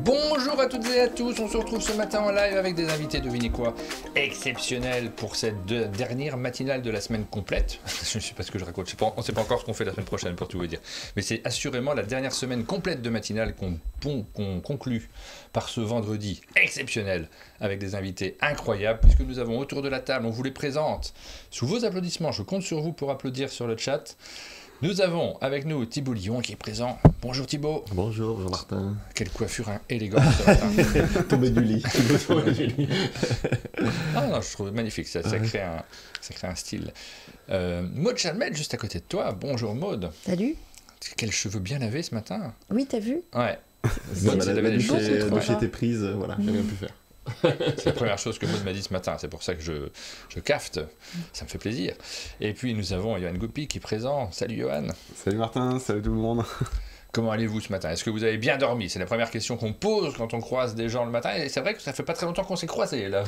Bonjour à toutes et à tous, on se retrouve ce matin en live avec des invités, devinez quoi, exceptionnels pour cette dernière matinale de la semaine complète. Je ne sais pas ce que je raconte, on ne sait pas encore ce qu'on fait la semaine prochaine pour tout vous dire. Mais c'est assurément la dernière semaine complète de matinale qu'on conclut par ce vendredi exceptionnel avec des invités incroyables puisque nous avons autour de la table, on vous les présente. Sous vos applaudissements, je compte sur vous pour applaudir sur le chat. Nous avons avec nous Thibaut Lyon qui est présent. Bonjour Thibaut. Bonjour Jean-Martin. Quelle coiffure élégante ce matin. Tombé du lit. Ah non, je trouve magnifique, ça crée un style. Maud Chalmette, juste à côté de toi. Bonjour Maud. Salut. Quels cheveux bien lavés ce matin. Oui, t'as vu? Ouais. La douche était prise, voilà, j'ai rien pu faire. C'est la première chose que Maud m'a dit ce matin, c'est pour ça que je cafte, ça me fait plaisir. Et puis nous avons Johan Gopi qui est présent. Salut Johan. Salut Martin, salut tout le monde. Comment allez-vous ce matin? Est-ce que vous avez bien dormi? C'est la première question qu'on pose quand on croise des gens le matin, et c'est vrai que ça fait pas très longtemps qu'on s'est croisés là.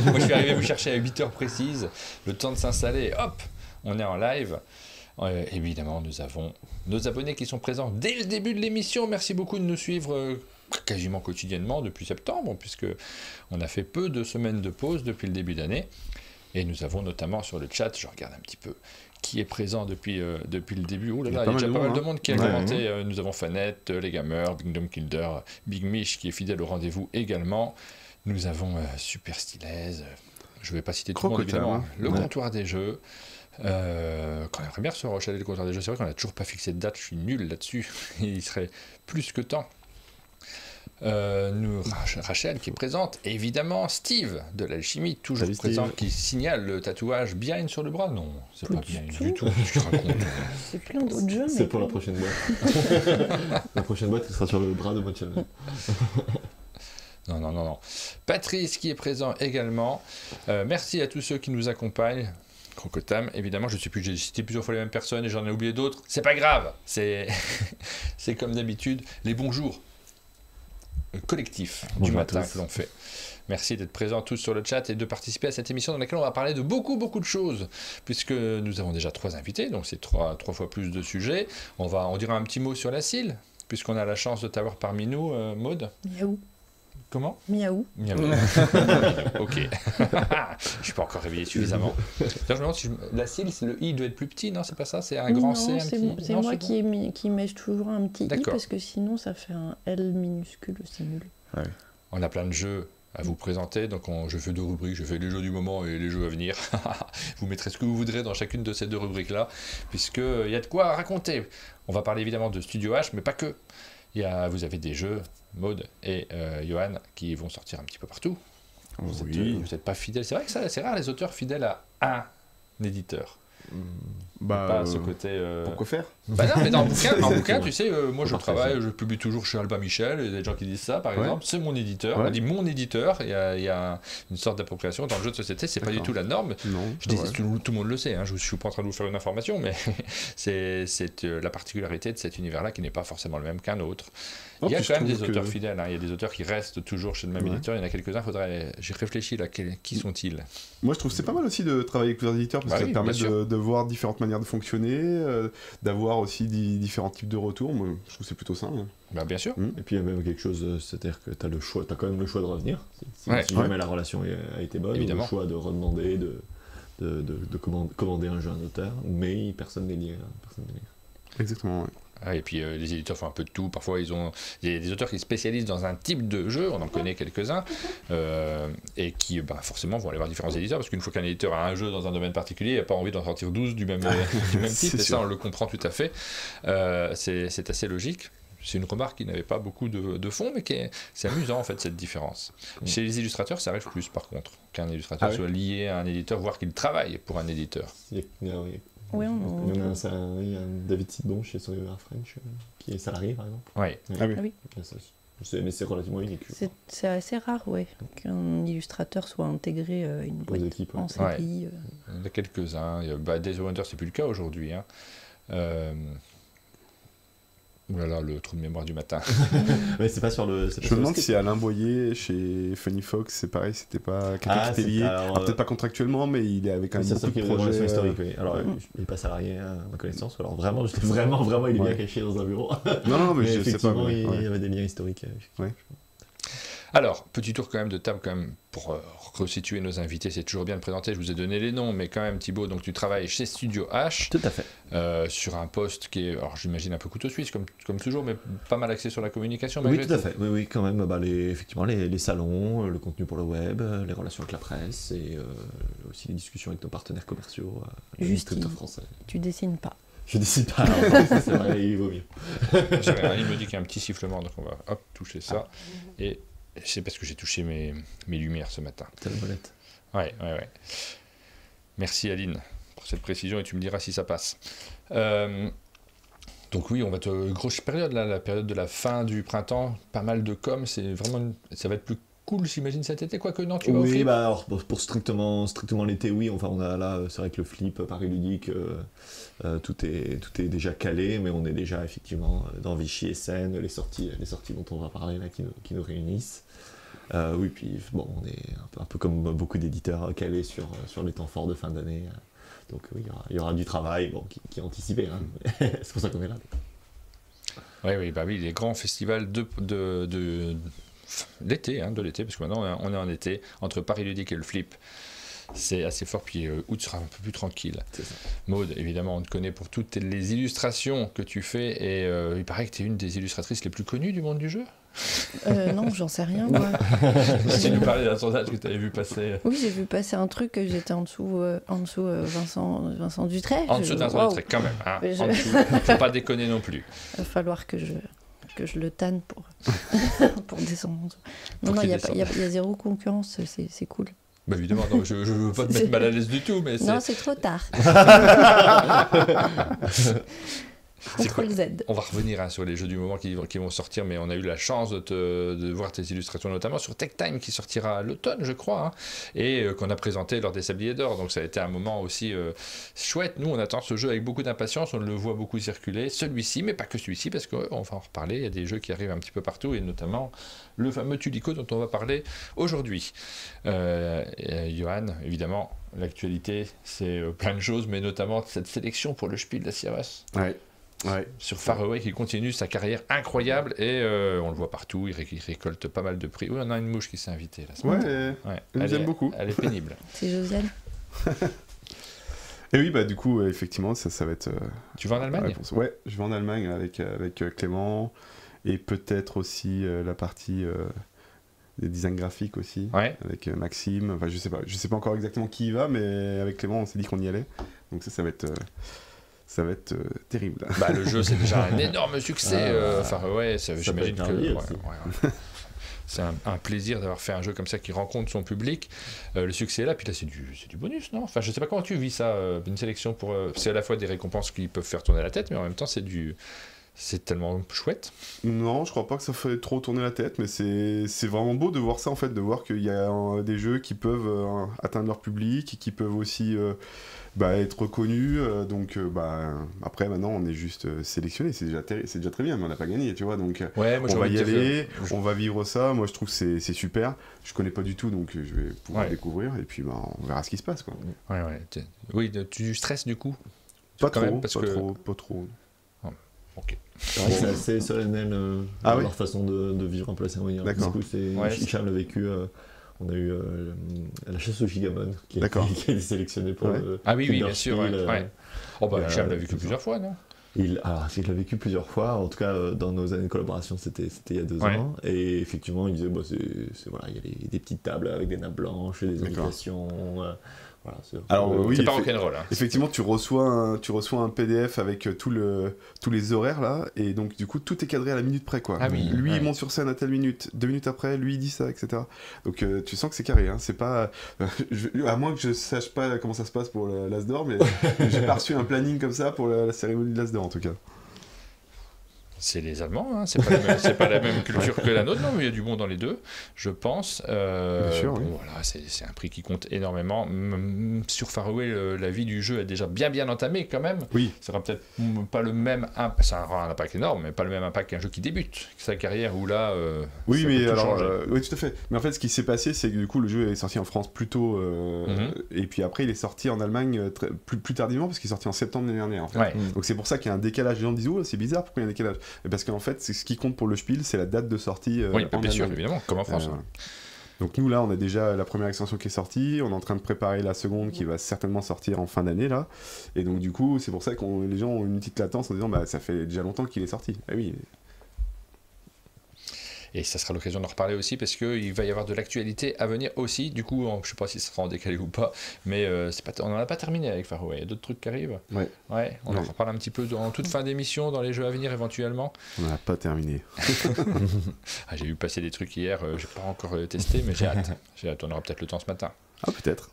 Moi je suis arrivé vous chercher à 8h précises, le temps de s'installer, hop, on est en live. Évidemment, nous avons nos abonnés qui sont présents dès le début de l'émission. Merci beaucoup de nous suivre quasiment quotidiennement depuis septembre, puisque on a fait peu de semaines de pause depuis le début d'année. Et nous avons notamment sur le chat, je regarde un petit peu qui est présent depuis le début. Oh là là, il y a déjà pas mal de monde qui a commenté. Nous avons Fanette, les gamers, Bingdom Kilder, Big Mich qui est fidèle au rendez-vous également. Nous avons Super Stylaise, je ne vais pas citer tout le monde évidemment, le comptoir des jeux. Quand on aimerait bien se rechaler le comptoir des jeux, c'est vrai qu'on n'a toujours pas fixé de date, je suis nul là-dessus, il serait plus que temps. Rachel qui est présente, évidemment Steve de l'alchimie, toujours Salut présent, Steve. qui signale le tatouage Behind sur le bras. Non, c'est pas bien du tout, tu racontes. C'est plein d'autres jeux. C'est pour la prochaine boîte. La prochaine boîte, elle sera sur le bras de votre channel. Non. Patrice qui est présent également. Merci à tous ceux qui nous accompagnent. Crocotam, évidemment, j'ai cité plusieurs fois les mêmes personnes et j'en ai oublié d'autres. C'est pas grave, c'est comme d'habitude, les bonjours collectifs du matin que l'on fait. Merci d'être présents tous sur le chat et de participer à cette émission dans laquelle on va parler de beaucoup de choses, puisque nous avons déjà 3 invités, donc c'est 3 fois plus de sujets. On dira un petit mot sur la CIL, puisqu'on a la chance de t'avoir parmi nous, Maud. Miaou. Comment? Miaou. Ok. Je suis pas encore réveillé suffisamment. Je me demande si la CIL, le I doit être plus petit, non? C'est pas ça? C'est un grand C, un petit... C'est moi qui mets toujours un petit I, parce que sinon ça fait un L minuscule, c'est nul. Ouais. On a plein de jeux à vous présenter, donc je fais 2 rubriques, je fais les jeux du moment et les jeux à venir. Vous mettrez ce que vous voudrez dans chacune de ces 2 rubriques-là, puisqu'il y a de quoi raconter. On va parler évidemment de Studio H, mais pas que. Vous avez des jeux, Maud et Johan, qui vont sortir un petit peu partout. Vous n'êtes pas fidèles. C'est vrai que c'est rare les auteurs fidèles à un éditeur. Pas ce côté. Pourquoi faire? Bah non, mais en bouquin, tu sais, moi je travaille, je publie toujours chez Albin Michel, il y a des gens qui disent ça par exemple, c'est mon éditeur, on dit mon éditeur, il y a une sorte d'appropriation dans le jeu de société, c'est pas du tout la norme. Non, je dis, tout le monde le sait, je suis pas en train de vous faire une information, mais c'est la particularité de cet univers-là qui n'est pas forcément le même qu'un autre. Il y a quand même des auteurs fidèles, il y a des auteurs qui restent toujours chez le même éditeur, il y en a quelques-uns, j'ai réfléchi là, qui sont-ils? Moi je trouve que c'est pas mal aussi de travailler avec plusieurs éditeurs, parce que ça permet de voir différentes manières de fonctionner, d'avoir aussi différents types de retours. Moi je trouve que c'est plutôt ça. Bien sûr. Et puis il y a même quelque chose, c'est-à-dire que t'as quand même le choix de revenir, si jamais la relation a été bonne, ou le choix de redemander, de commander un jeu à un auteur, mais personne n'est lié. Exactement, ouais. Et puis les éditeurs font un peu de tout. Parfois, il y a des auteurs qui spécialisent dans un type de jeu, on en connaît quelques-uns, et qui forcément vont aller voir différents éditeurs, parce qu'une fois qu'un éditeur a un jeu dans un domaine particulier, il n'a pas envie d'en sortir 12 du même type, et ça on le comprend tout à fait. C'est assez logique. C'est une remarque qui n'avait pas beaucoup de fond, mais c'est amusant en fait cette différence. Chez les illustrateurs, ça arrive plus par contre, qu'un illustrateur soit lié à un éditeur, voire qu'il travaille pour un éditeur. Oui, il y a un David Sidbon chez Storyboard French qui est salarié par exemple. Oui. Mais c'est relativement unique. C'est assez rare, qu'un illustrateur soit intégré à une boîte en CDI. Il y en a quelques-uns. Days of Wonder, c'est plus le cas aujourd'hui. Oulala, le trou de mémoire du matin. Mais c'est pas sur le. Je me demande si Alain Boyer chez Funny Fox, c'est pareil, c'était pas quelqu'un qui était lié. Peut-être pas contractuellement, mais il est avec quand même beaucoup de projets historiques. Alors, il n'est pas salarié à ma connaissance. Alors vraiment, il est bien caché dans un bureau. Non, mais je sais pas. Il y avait des liens historiques. Alors, petit tour quand même de table quand même pour resituer nos invités, c'est toujours bien de présenter, je vous ai donné les noms, mais quand même Thibaut, donc tu travailles chez Studio H. Tout à fait. Sur un poste qui est, alors j'imagine un peu couteau suisse comme toujours, mais pas mal axé sur la communication. Oui, tout à fait. Oui, quand même, effectivement, les salons, le contenu pour le web, les relations avec la presse et aussi les discussions avec nos partenaires commerciaux, les distributeurs français. Tu dessines pas. Je décide pas, c'est vrai, il vaut mieux. Il me dit qu'il y a un petit sifflement, donc on va toucher ça. Et c'est parce que j'ai touché mes lumières ce matin. T'as la molette. Ouais. Merci Aline pour cette précision et tu me diras si ça passe. Donc oui, on va grosse période là, la période de la fin du printemps, pas mal de com, c'est vraiment ça va être plus cool, j'imagine, cet été, quoique non, tu vas au flip. Alors, pour strictement l'été, oui, enfin on a là, c'est vrai que le flip, Paris Ludique, tout est déjà calé, mais on est déjà effectivement dans Vichy et Seine, les sorties dont on va parler là, qui nous réunissent. Oui, puis bon, on est un peu comme beaucoup d'éditeurs calés sur les temps forts de fin d'année, donc oui, il y aura du travail qui est anticipé, hein. C'est pour ça qu'on est là. Oui, les grands festivals de l'été, parce que maintenant on est en été, entre Paris Ludique et le flip, c'est assez fort, puis août sera un peu plus tranquille. Maud, évidemment, on te connaît pour toutes les illustrations que tu fais, et il paraît que tu es une des illustratrices les plus connues du monde du jeu. Non, j'en sais rien, moi. Tu nous parlais d'un sondage que tu avais vu passer. Oui, j'ai vu passer un truc, que j'étais en dessous Vincent Dutray. En dessous de Vincent Dutray, quand même. Hein. En dessous, faut pas déconner non plus. Il va falloir que je le tanne pour descendre. Non, il y a zéro concurrence, c'est cool. Bah évidemment, non, je veux pas te mettre mal à l'aise du tout, mais non, c'est trop tard. Ctrl Z. On va revenir sur les jeux du moment qui vont sortir, mais on a eu la chance de voir tes illustrations, notamment sur Tech Time, qui sortira à l'automne, je crois, hein, et qu'on a présenté lors des Sabliers d'Or. Donc ça a été un moment aussi chouette. Nous, on attend ce jeu avec beaucoup d'impatience, on le voit beaucoup circuler. Celui-ci, mais pas que celui-ci, parce qu'on va en reparler. Il y a des jeux qui arrivent un petit peu partout, et notamment le fameux Tulico dont on va parler aujourd'hui. Johan, évidemment, l'actualité, c'est plein de choses, mais notamment cette sélection pour le Spiel des Jahres. Ouais. Sur Faraway qui continue sa carrière incroyable, et on le voit partout, il récolte pas mal de prix. Oui, on a une mouche qui s'est invitée là. Elle nous aime beaucoup. Elle est pénible. C'est Josiane. Et oui, du coup, effectivement, ça va être... Tu vas en Allemagne ? Ouais, je vais en Allemagne avec Clément, et peut-être aussi la partie des designs graphiques aussi, avec Maxime. Enfin, je sais pas encore exactement qui y va, mais avec Clément, on s'est dit qu'on y allait. Donc ça va être... Ça va être terrible. Le jeu, c'est déjà un énorme succès. J'imagine que c'est un plaisir d'avoir fait un jeu comme ça qui rencontre son public. Le succès est là, puis là, c'est du bonus, non ? Enfin, je sais pas comment tu vis ça, une sélection c'est à la fois des récompenses qui peuvent faire tourner la tête, mais en même temps, c'est tellement chouette. Non, je crois pas que ça fait trop tourner la tête, mais c'est vraiment beau de voir ça, en fait, de voir qu'il y a des jeux qui peuvent atteindre leur public, et qui peuvent aussi être reconnus. Après, maintenant, on est juste sélectionné. C'est déjà très bien, mais on n'a pas gagné, tu vois. Donc, on va y aller, on va vivre ça. Moi, je trouve que c'est super. Je connais pas du tout, donc je vais pouvoir découvrir, et puis on verra ce qui se passe, quoi. Oui, tu stresses du coup ? Pas trop. Ok. C'est assez solennel leur façon de vivre un peu la cérémonie. D'accord. Du coup, Hicham l'a vécu. On a eu la chasse au Gigamon qui a été sélectionnée pour le. Ah oui, bien sûr. Hicham l'a vécu plusieurs fois, non ? Il l'a vécu plusieurs fois, en tout cas dans nos années de collaboration, c'était il y a 2 ans, et effectivement il disait il y a des petites tables avec des nappes blanches et des invitations. C'est pas rock'n'roll. Hein. Effectivement, tu reçois un PDF avec tous les horaires là, et donc du coup tout est cadré à la minute près, quoi. Lui il monte sur scène à telle minute, 2 minutes après, lui il dit ça, etc. Donc tu sens que c'est carré, hein. C'est pas à moins que je sache pas comment ça se passe pour l'As d'Or, mais j'ai pas reçu un planning comme ça pour la cérémonie de l'As d'Or en tout cas. C'est les Allemands, hein. C'est pas la même culture que la nôtre, non, mais il y a du bon dans les deux, je pense. Bien sûr, oui. Voilà, c'est un prix qui compte énormément. Sur Faraway, la vie du jeu est déjà bien entamée quand même. Oui. Ça aura peut-être pas le même impact, ça aura un impact énorme, mais pas le même impact qu'un jeu qui débute, sa carrière où là. Oui, mais alors, oui, tout à fait. Mais en fait, ce qui s'est passé, c'est que du coup, le jeu est sorti en France plus tôt, et puis après, il est sorti en Allemagne plus tardivement, parce qu'il est sorti en septembre l'année dernière. En fait. Donc c'est pour ça qu'il y a un décalage. Les gens disent, oh, c'est bizarre, pourquoi il y a un décalage ? Et parce qu'en fait, ce qui compte pour le Spiel, c'est la date de sortie oui, en bien sûr, Allemagne. évidemment, comme en France. Donc nous, là, on a déjà la première extension qui est sortie, on est en train de préparer la seconde qui va certainement sortir en fin d'année, là. Et donc du coup, c'est pour ça que les gens ont une petite latence en disant, bah ça fait déjà longtemps qu'il est sorti. Ah oui. Et ça sera l'occasion d'en reparler aussi parce qu'il va y avoir de l'actualité à venir aussi. Du coup, je ne sais pas si ce sera en décalé ou pas, mais on n'en a pas terminé avec Faro. Il y a d'autres trucs qui arrivent. Ouais. On en reparle un petit peu en toute fin d'émission, dans les jeux à venir éventuellement. On n'a pas terminé. J'ai vu passer des trucs hier, j'ai pas encore testé, mais j'ai hâte. On aura peut-être le temps ce matin. Ah, peut-être.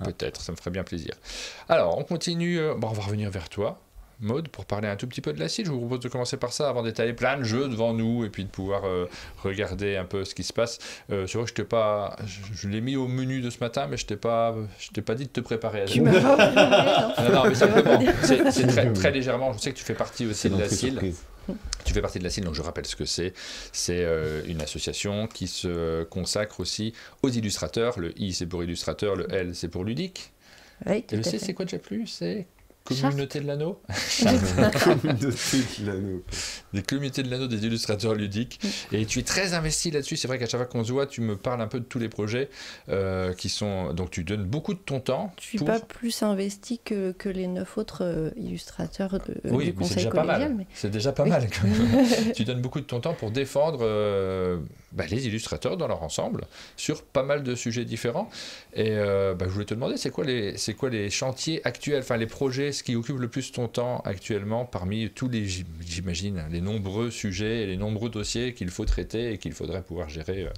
Peut-être, ça me ferait bien plaisir. Alors, on continue. On va revenir vers toi, Maud, pour parler un tout petit peu de la CIL. Je vous propose de commencer par ça avant d'étaler plein de jeux devant nous et puis de pouvoir regarder un peu ce qui se passe. C'est vrai que je l'ai mis au menu de ce matin, mais je t'ai pas dit de te préparer à ça. Tu m'as pas non, mais simplement, c'est très, très légèrement. Je sais que tu fais partie aussi de la CIL. Tu fais partie de la CIL, donc je rappelle ce que c'est. C'est une association qui se consacre aussi aux illustrateurs. Le I, c'est pour illustrateur, le L, c'est pour ludique. Oui, et le C, c'est quoi déjà plus? C'est Communauté de l'anneau. Communauté de l'anneau. Des communautés de l'anneau des illustrateurs ludiques. Et tu es très investi là-dessus. C'est vrai qu'à chaque fois qu'on se voit, tu me parles un peu de tous les projets qui sont... Donc tu donnes beaucoup de ton temps. Je suis pas plus investi que les 9 autres illustrateurs oui, du conseil collégial. Mais... C'est déjà pas mal. Tu donnes beaucoup de ton temps pour défendre les illustrateurs dans leur ensemble sur pas mal de sujets différents. Et je voulais te demander, c'est quoi les chantiers actuels, enfin les projets, ce qui occupe le plus ton temps actuellement parmi tous les, j'imagine, les nombreux sujets et les nombreux dossiers qu'il faut traiter et qu'il faudrait pouvoir gérer.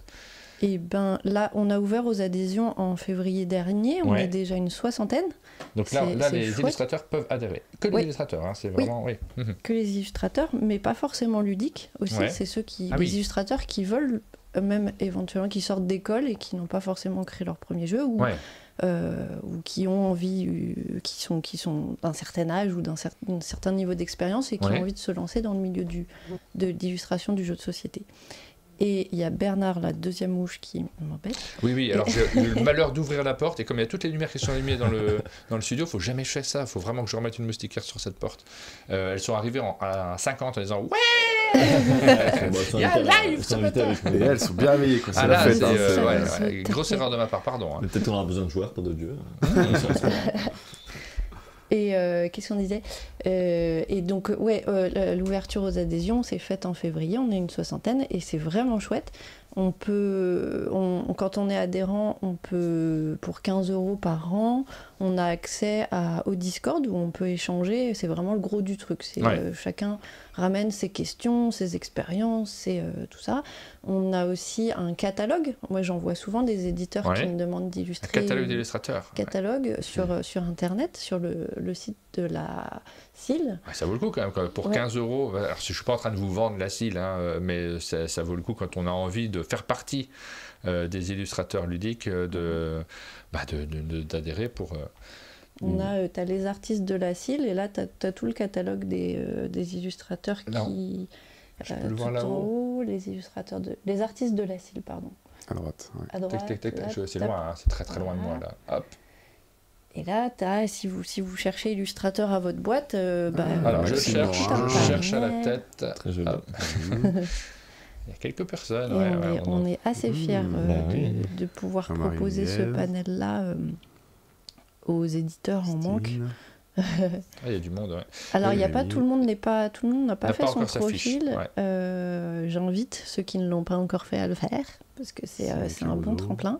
Et là, on a ouvert aux adhésions en février dernier. On est déjà une 60aine. Donc là les illustrateurs peuvent adhérer. Que les illustrateurs, hein, c'est vraiment... Oui. Que les illustrateurs, mais pas forcément ludiques aussi. C'est ceux les illustrateurs qui veulent, même éventuellement, qui sortent d'école et qui n'ont pas forcément créé leur premier jeu ou qui ont envie, qui sont d'un certain âge ou d'un certain niveau d'expérience et qui ont envie de se lancer dans le milieu d'illustration du jeu de société. Et il y a Bernard, la deuxième mouche, qui m'embête. Oui, alors j'ai eu le malheur d'ouvrir la porte, et comme il y a toutes les lumières qui sont allumées dans le studio, il ne faut jamais faire ça, il faut vraiment que je remette une moustiquaire sur cette porte. Elles sont arrivées à 50 en disant « Ouais, il y a un live ce matin !» Et elles sont bien réveillées, quoi. C'est la fête. Grosse erreur de ma part, pardon. Hein. Peut-être qu'on aura besoin de joueurs pour d'autres jeux. Et qu'est-ce qu'on disait et donc, l'ouverture aux adhésions s'est faite en février, on est une 60aine et c'est vraiment chouette. Quand on est adhérent, on peut, pour 15 € par an, on a accès au Discord où on peut échanger. C'est vraiment le gros du truc. Chacun ramène ses questions, ses expériences, tout ça. On a aussi un catalogue. Moi, j'en vois souvent des éditeurs qui me demandent d'illustrer. Un catalogue d'illustrateurs. Catalogue sur Internet, sur le site de la CIL. Ça vaut le coup quand même. Pour 15 €, alors, je ne suis pas en train de vous vendre la CIL, hein, mais ça vaut le coup quand on a envie de faire partie des illustrateurs ludiques d'adhérer pour... T'as les artistes de la CIL et là t'as tout le catalogue des illustrateurs qui... Je peux le voir là-haut. Les artistes de la CIL, pardon. À droite. Ouais. À droite. C'est loin, hein, c'est très très loin de moi là. Hop. Et là, si vous cherchez illustrateur à votre boîte, alors je cherche à la tête. Très joli. Il y a quelques personnes. On est assez fiers de pouvoir proposer ce panel-là aux éditeurs en manque. Il y a du monde. Ouais. Alors, il y a pas tout le monde n'a pas fait son profil. J'invite ceux qui ne l'ont pas encore fait à le faire parce que c'est un bon tremplin.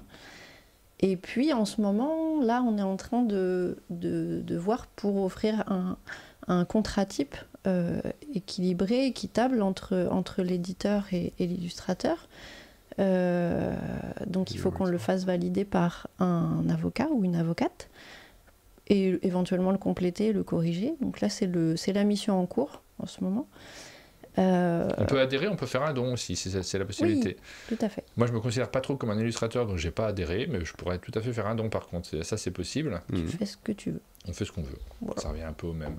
Et puis en ce moment, là, on est en train de voir pour offrir un contrat type équilibré, équitable entre l'éditeur et l'illustrateur. Donc il faut qu'on le fasse valider par un avocat ou une avocate et éventuellement le compléter, le corriger. Donc là, c'est la mission en cours en ce moment. On peut adhérer, on peut faire un don aussi, c'est la possibilité. Oui, tout à fait. Moi, je me considère pas trop comme un illustrateur, donc j'ai pas adhéré, mais je pourrais tout à fait faire un don par contre. Ça, c'est possible. Tu fais ce que tu veux. On fait ce qu'on veut. Voilà. Ça revient un peu au même.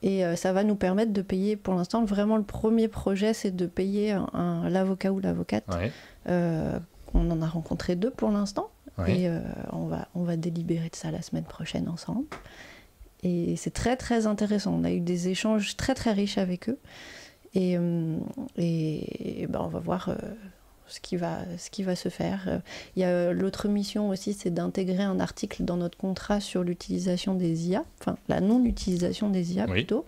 Et ça va nous permettre de payer, pour l'instant, vraiment le premier projet, c'est de payer l'avocat ou l'avocate. On en a rencontré 2 pour l'instant. Et on va délibérer de ça la semaine prochaine ensemble. Et c'est très très intéressant. On a eu des échanges très très riches avec eux. Et ben, on va voir ce qui va se faire. Il y a l'autre mission aussi, c'est d'intégrer un article dans notre contrat sur l'utilisation des IA, enfin la non-utilisation des IA plutôt,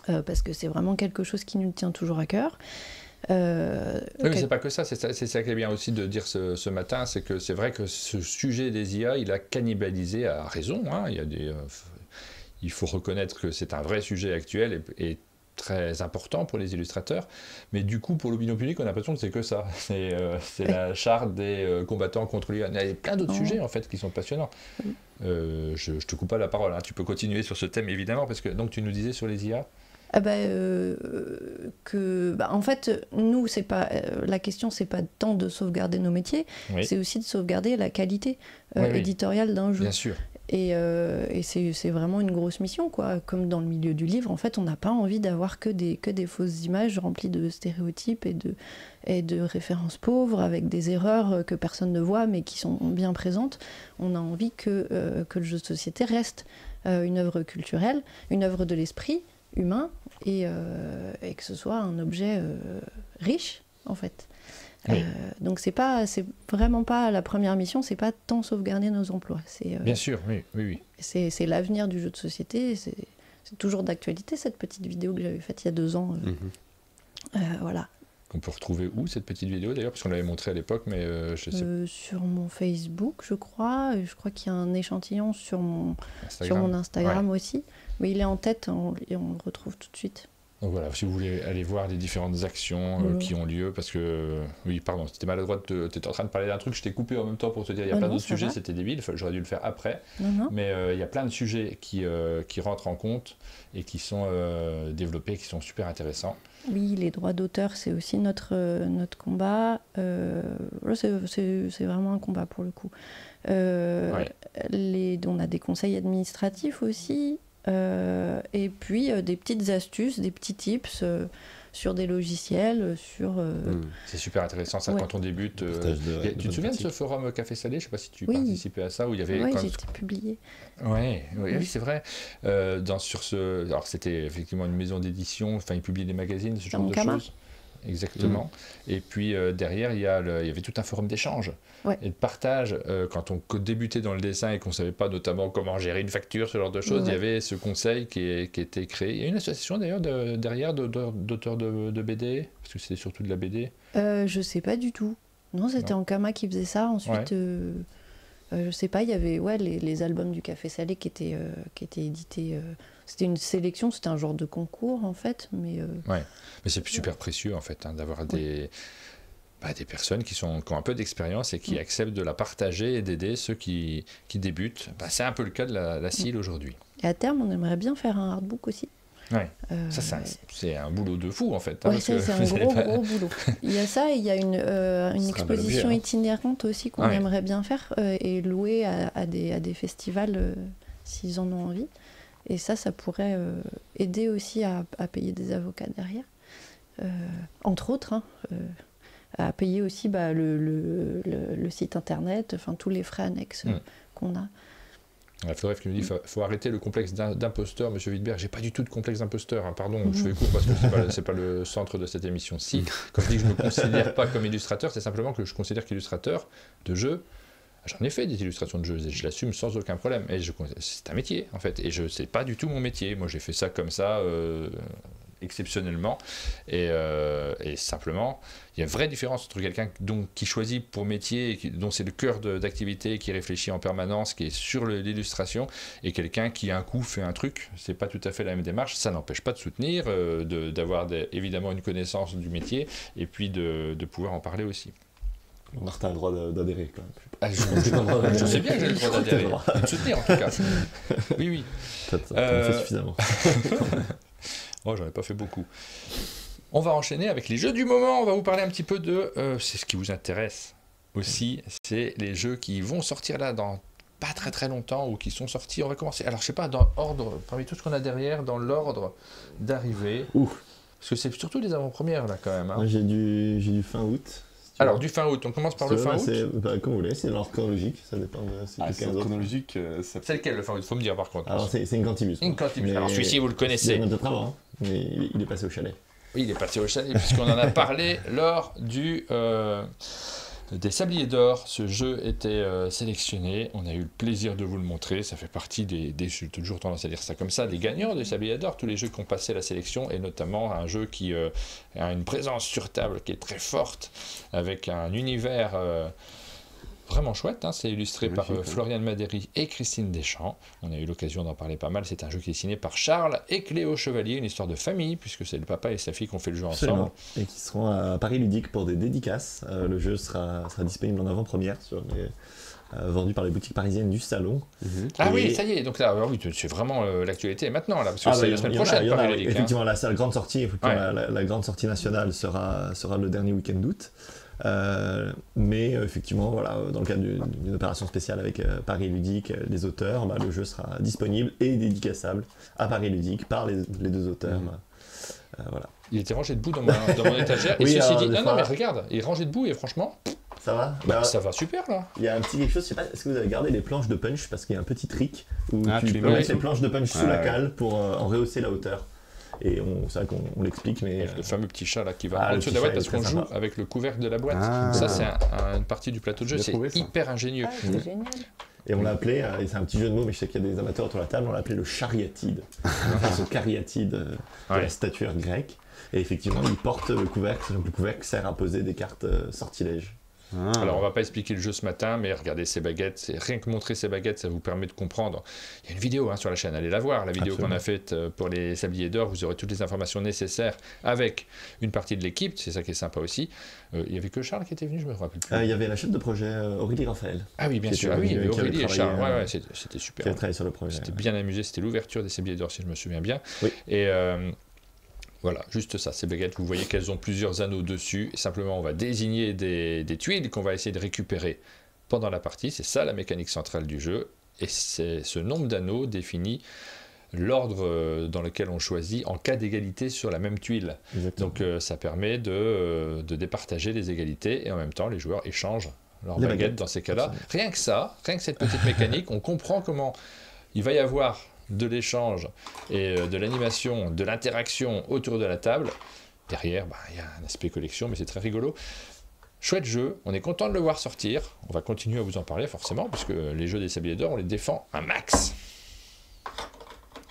parce que c'est vraiment quelque chose qui nous tient toujours à cœur. Oui, mais c'est pas que ça, c'est ça qui est bien aussi de dire ce matin, c'est que c'est vrai que ce sujet des IA, il a cannibalisé à raison, hein. Il faut reconnaître que c'est un vrai sujet actuel et très important pour les illustrateurs, mais du coup pour l'opinion publique on a l'impression que c'est que ça, c'est la charte des combattants contre l'IA. Il y a plein d'autres sujets en fait qui sont passionnants. Je te coupe pas la parole, hein. Tu peux continuer sur ce thème évidemment, parce que donc tu nous disais sur les IA. En fait, nous, c'est pas la question, c'est pas tant de sauvegarder nos métiers, c'est aussi de sauvegarder la qualité éditoriale d'un jeu. Bien sûr. Et c'est vraiment une grosse mission, quoi. Comme dans le milieu du livre, en fait, on n'a pas envie d'avoir que des fausses images remplies de stéréotypes et de références pauvres avec des erreurs que personne ne voit mais qui sont bien présentes. On a envie que le jeu de société reste une œuvre culturelle, une œuvre de l'esprit humain et que ce soit un objet riche, en fait. Oui. Donc c'est vraiment pas la première mission, c'est pas tant sauvegarder nos emplois. Bien sûr, oui. C'est l'avenir du jeu de société, c'est toujours d'actualité cette petite vidéo que j'avais faite il y a 2 ans. Voilà. On peut retrouver où cette petite vidéo d'ailleurs, parce qu'on l'avait montrée à l'époque, mais je sais. Sur mon Facebook, je crois. Je crois qu'il y a un échantillon sur mon Instagram aussi. Mais il est en tête et on le retrouve tout de suite. Donc voilà, si vous voulez aller voir les différentes actions qui ont lieu, parce que, oui, pardon, c'était maladroit, tu étais en train de parler d'un truc, je t'ai coupé en même temps pour te dire, il y a plein d'autres sujets, c'était débile, j'aurais dû le faire après, mais il y a plein de sujets qui rentrent en compte et qui sont développés, qui sont super intéressants. Oui, les droits d'auteur, c'est aussi notre combat. C'est vraiment un combat pour le coup. On a des conseils administratifs aussi. Et puis des petites astuces, des petits tips sur des logiciels, C'est super intéressant ça quand on débute. Tu te souviens de ce forum Café Salé? Je ne sais pas si tu participais à ça, où il y avait. Oui, j'ai été publié. Oui, c'est vrai. Alors c'était effectivement une maison d'édition. Enfin, ils publiaient des magazines, ce genre de choses. Exactement. Et puis derrière, il y avait tout un forum d'échange et de partage. Quand on débutait dans le dessin et qu'on ne savait pas notamment comment gérer une facture, ce genre de choses, il y avait ce conseil qui était créé. Il y a une association d'ailleurs derrière d'auteurs de BD, parce que c'était surtout de la BD. Je ne sais pas du tout. Non, c'était Ankama qui faisait ça. Ensuite, je ne sais pas, il y avait les albums du Café Salé qui étaient édités. C'était une sélection, c'était un genre de concours en fait. Mais c'est super précieux en fait d'avoir des personnes qui ont un peu d'expérience et qui acceptent de la partager et d'aider ceux qui débutent. C'est un peu le cas de la CIL aujourd'hui. Et à terme, on aimerait bien faire un artbook aussi. Ça, c'est un boulot de fou en fait. C'est un gros boulot. Il y a ça et il y a une exposition itinérante aussi qu'on aimerait bien faire et louer à des festivals s'ils en ont envie. Et ça pourrait aider aussi à payer des avocats derrière. Entre autres, à payer aussi le site internet, enfin tous les frais annexes qu'on a. Il faudrait qu'il nous dise faut arrêter le complexe d'imposteur, monsieur Wittberg. J'ai pas du tout de complexe d'imposteur, hein, pardon, je fais court parce que c'est pas le centre de cette émission. Si, quand je dis que je me considère pas comme illustrateur, c'est simplement que je considère qu'illustrateur de jeu, j'en ai fait des illustrations de jeux, et je l'assume sans aucun problème. Et c'est un métier en fait, et c'est pas du tout mon métier. Moi j'ai fait ça comme ça, exceptionnellement, et simplement, il y a une vraie différence entre quelqu'un qui choisit pour métier, dont c'est le cœur d'activité, qui réfléchit en permanence, qui est sur l'illustration, et quelqu'un qui un coup fait un truc. C'est pas tout à fait la même démarche. Ça n'empêche pas de soutenir, d'avoir évidemment une connaissance du métier, et puis de pouvoir en parler aussi. Martin a le droit d'adhérer quand même. Je sais bien que j'ai le droit d'adhérer, de soutenir en tout cas. Oui. T'en as fait suffisamment. Moi, j'en ai pas fait beaucoup. On va enchaîner avec les jeux du moment. On va vous parler un petit peu de... c'est ce qui vous intéresse aussi. C'est les jeux qui vont sortir là dans pas très très longtemps ou qui sont sortis. On va commencer. Alors, je sais pas, dans ordre, parmi tout ce qu'on a derrière, dans l'ordre d'arrivée. Parce que c'est surtout les avant-premières là quand même. Hein. Moi, j'ai du fin août. Alors, du fin août, on commence par le fin août. Comme vous voulez, c'est l'ordre chronologique, ça dépend de c'est chronologique. C'est lequel le fin août? Il faut me dire par contre. Alors, c'est une Cantibus. Une Cantibus. Alors, celui-ci, vous le connaissez. C'est notre avant, mais il est passé au chalet. Oui, il est passé au chalet, puisqu'on en a parlé lors des Sabliers d'Or. Ce jeu était sélectionné, on a eu le plaisir de vous le montrer, ça fait partie j'ai toujours tendance à dire ça comme ça, des gagnants des Sabliers d'Or, tous les jeux qui ont passé la sélection, et notamment un jeu qui a une présence sur table qui est très forte, avec un univers vraiment chouette, hein. C'est illustré par Florian Madéry et Christine Deschamps. On a eu l'occasion d'en parler pas mal. C'est un jeu qui est signé par Charles et Cléo Chevalier, une histoire de famille, puisque c'est le papa et sa fille qui ont fait le jeu ensemble. Et qui seront à Paris Ludique pour des dédicaces. Le jeu sera disponible en avant-première vendu par les boutiques parisiennes du Salon. Ah oui, ça y est, donc là, oui, c'est vraiment l'actualité maintenant, là, parce que c'est la semaine prochaine, Paris Ludique. Effectivement, la grande sortie, la grande sortie nationale sera le dernier week-end d'août. Mais effectivement, voilà, dans le cadre d'une opération spéciale avec Paris Ludique, les auteurs, le jeu sera disponible et dédicaçable à Paris Ludique par les deux auteurs. Voilà. Il était rangé debout dans mon étagère, et ceci dit, non mais regarde, il est rangé debout et franchement... Ça va ça va super là. Il y a un petit quelque chose, je sais pas, est-ce que vous avez gardé les planches de punch, parce qu'il y a un petit trick où tu peux mettre les planches de punch sous la cale pour en rehausser la hauteur. Et c'est vrai qu'on l'explique, mais... Le fameux petit chat là qui va en dessous de la boîte parce qu'on joue avec le couvercle de la boîte. Ça, c'est une partie du plateau de jeu, c'est hyper ingénieux. C'est génial. Et on l'a appelé, et c'est un petit jeu de mots, mais je sais qu'il y a des amateurs autour de la table, on l'a appelé le chariatide. Ce cariatide de la statuaire grecque. Et effectivement, il porte le couvercle sert à poser des cartes sortilèges. Alors on va pas expliquer le jeu ce matin, mais regardez ces baguettes, rien que montrer ces baguettes, ça vous permet de comprendre. Il y a une vidéo sur la chaîne, allez la voir, la vidéo qu'on a faite pour les Sabliers d'Or, vous aurez toutes les informations nécessaires avec une partie de l'équipe, c'est ça qui est sympa aussi. Il y avait que Charles qui était venu, je me rappelle plus. Il y avait la chef de projet Aurélie Raphaël. Ah oui, bien sûr, Aurélie et Charles, c'était super. Qui a travaillé sur le projet. C'était bien amusé, c'était l'ouverture des Sabliers d'Or si je me souviens bien. Oui. Et voilà, juste ça, ces baguettes, vous voyez qu'elles ont plusieurs anneaux dessus, et simplement on va désigner des tuiles qu'on va essayer de récupérer pendant la partie, c'est ça la mécanique centrale du jeu, et c'est ce nombre d'anneaux définit l'ordre dans lequel on choisit en cas d'égalité sur la même tuile. Exactement. Donc ça permet de départager les égalités, et en même temps les joueurs échangent leurs baguettes dans ces cas-là. Rien que cette petite mécanique, on comprend comment il va y avoir de l'échange et de l'animation, de l'interaction autour de la table. Derrière, il y a un aspect collection, mais c'est très rigolo. Chouette jeu, on est content de le voir sortir. On va continuer à vous en parler forcément, puisque les jeux des Sabliers d'Or, on les défend un max.